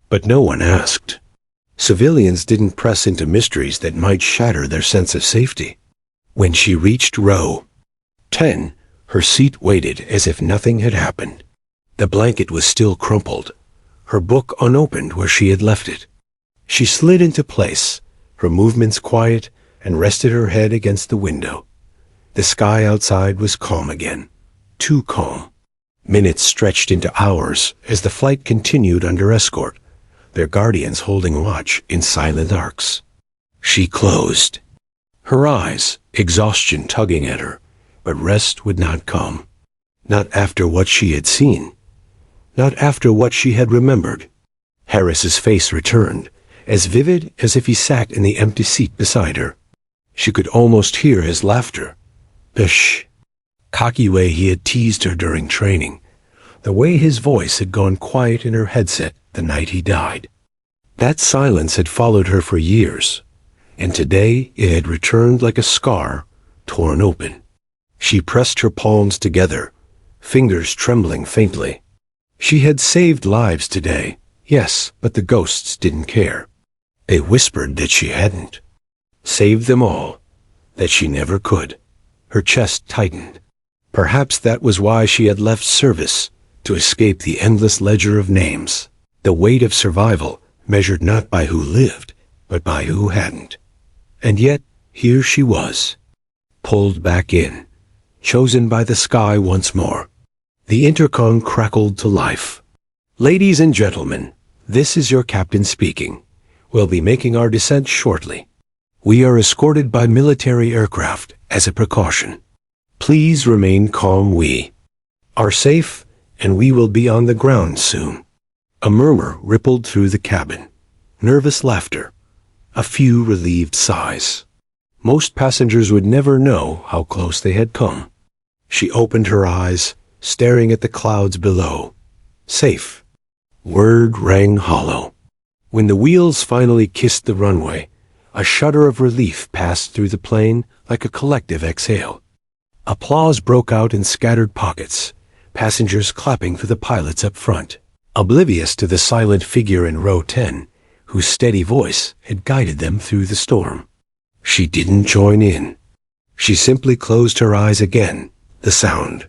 But no one asked. Civilians didn't press into mysteries that might shatter their sense of safety. When she reached row 10, her seat waited as if nothing had happened. The blanket was still crumpled, her book unopened where she had left it. She slid into place, her movements quiet, and rested her head against the window. The sky outside was calm again, too calm. Minutes stretched into hours as the flight continued under escort, their guardians holding watch in silent arcs. She closed her eyes, exhaustion tugging at her, but rest would not come. Not after what she had seen. Not after what she had remembered. Harris's face returned, as vivid as if he sat in the empty seat beside her. She could almost hear his laughter. The cocky way he had teased her during training. The way his voice had gone quiet in her headset the night he died. That silence had followed her for years, and today it had returned like a scar torn open. She pressed her palms together, fingers trembling faintly. She had saved lives today, yes, but the ghosts didn't care. They whispered that she hadn't. Saved them all, that she never could. Her chest tightened. Perhaps that was why she had left service, to escape the endless ledger of names. The weight of survival, measured not by who lived, but by who hadn't. And yet, here she was, pulled back in, chosen by the sky once more. The intercom crackled to life. Ladies and gentlemen, this is your captain speaking. We'll be making our descent shortly. We are escorted by military aircraft as a precaution. Please remain calm. We are safe, and we will be on the ground soon. A murmur rippled through the cabin. Nervous laughter. A few relieved sighs. Most passengers would never know how close they had come. She opened her eyes, staring at the clouds below. Safe. Word rang hollow. When the wheels finally kissed the runway, a shudder of relief passed through the plane like a collective exhale. Applause broke out in scattered pockets, passengers clapping for the pilots up front, oblivious to the silent figure in row 10, whose steady voice had guided them through the storm. She didn't join in. She simply closed her eyes again, the sound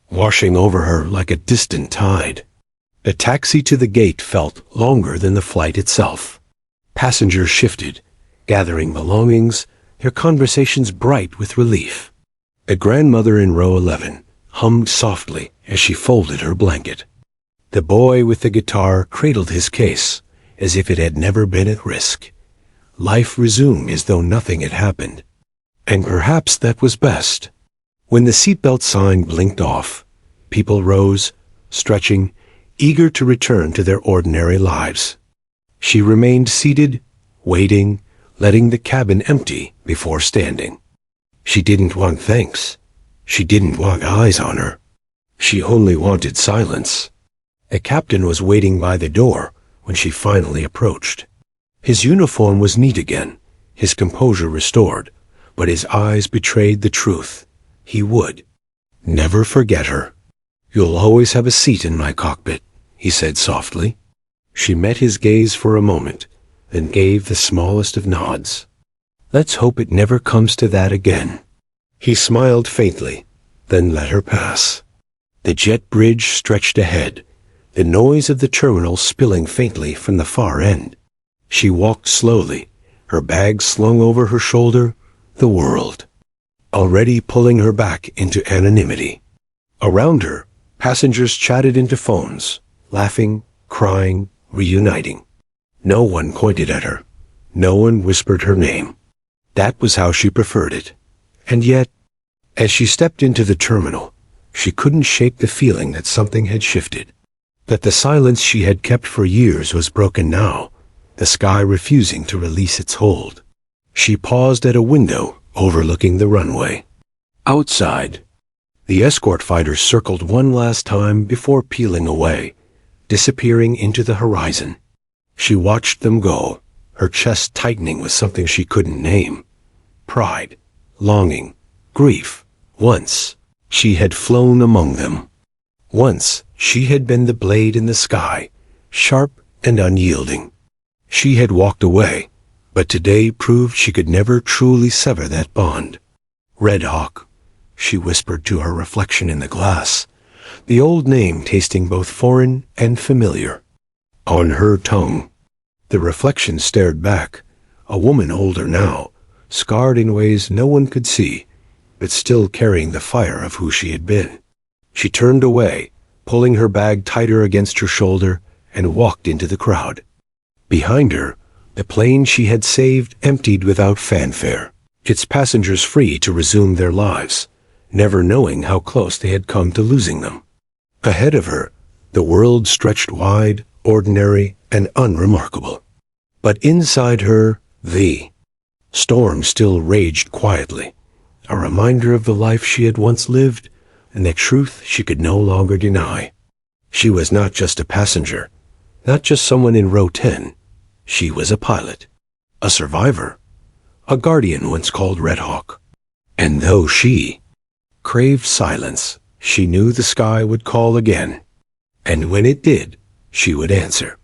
washing over her like a distant tide. The taxi to the gate felt longer than the flight itself. Passengers shifted, gathering belongings, their conversations bright with relief. The grandmother in row 11 hummed softly as she folded her blanket. The boy with the guitar cradled his case, as if it had never been at risk. Life resumed as though nothing had happened. And perhaps that was best. When the seatbelt sign blinked off, people rose, stretching, eager to return to their ordinary lives. She remained seated, waiting, letting the cabin empty before standing. She didn't want thanks. She didn't want eyes on her. She only wanted silence. A captain was waiting by the door when she finally approached. His uniform was neat again, his composure restored, but his eyes betrayed the truth. He would never forget her. "You'll always have a seat in my cockpit," he said softly. She met his gaze for a moment, then gave the smallest of nods. "Let's hope it never comes to that again." He smiled faintly, then let her pass. The jet bridge stretched ahead, the noise of the terminal spilling faintly from the far end. She walked slowly, her bag slung over her shoulder, the world already pulling her back into anonymity. Around her, passengers chatted into phones, laughing, crying, reuniting. No one pointed at her. No one whispered her name. That was how she preferred it. And yet, as she stepped into the terminal, she couldn't shake the feeling that something had shifted, that the silence she had kept for years was broken now, the sky refusing to release its hold. She paused at a window overlooking the runway. Outside, the escort fighters circled one last time before peeling away, disappearing into the horizon. She watched them go, her chest tightening with something she couldn't name. Pride, longing, grief. Once, she had flown among them. Once, she had been the blade in the sky, sharp and unyielding. She had walked away, but today proved she could never truly sever that bond. Red Hawk, she whispered to her reflection in the glass, the old name tasting both foreign and familiar. On her tongue. The reflection stared back, a woman older now, scarred in ways no one could see, but still carrying the fire of who she had been. She turned away, pulling her bag tighter against her shoulder, and walked into the crowd. Behind her, the plane she had saved emptied without fanfare, its passengers free to resume their lives, never knowing how close they had come to losing them. Ahead of her, the world stretched wide, ordinary, and unremarkable. But inside her, the storm still raged quietly, a reminder of the life she had once lived and the truth she could no longer deny. She was not just a passenger, not just someone in row 10. She was a pilot, a survivor, a guardian once called Red Hawk. And though she craved silence, she knew the sky would call again. And when it did, she would answer.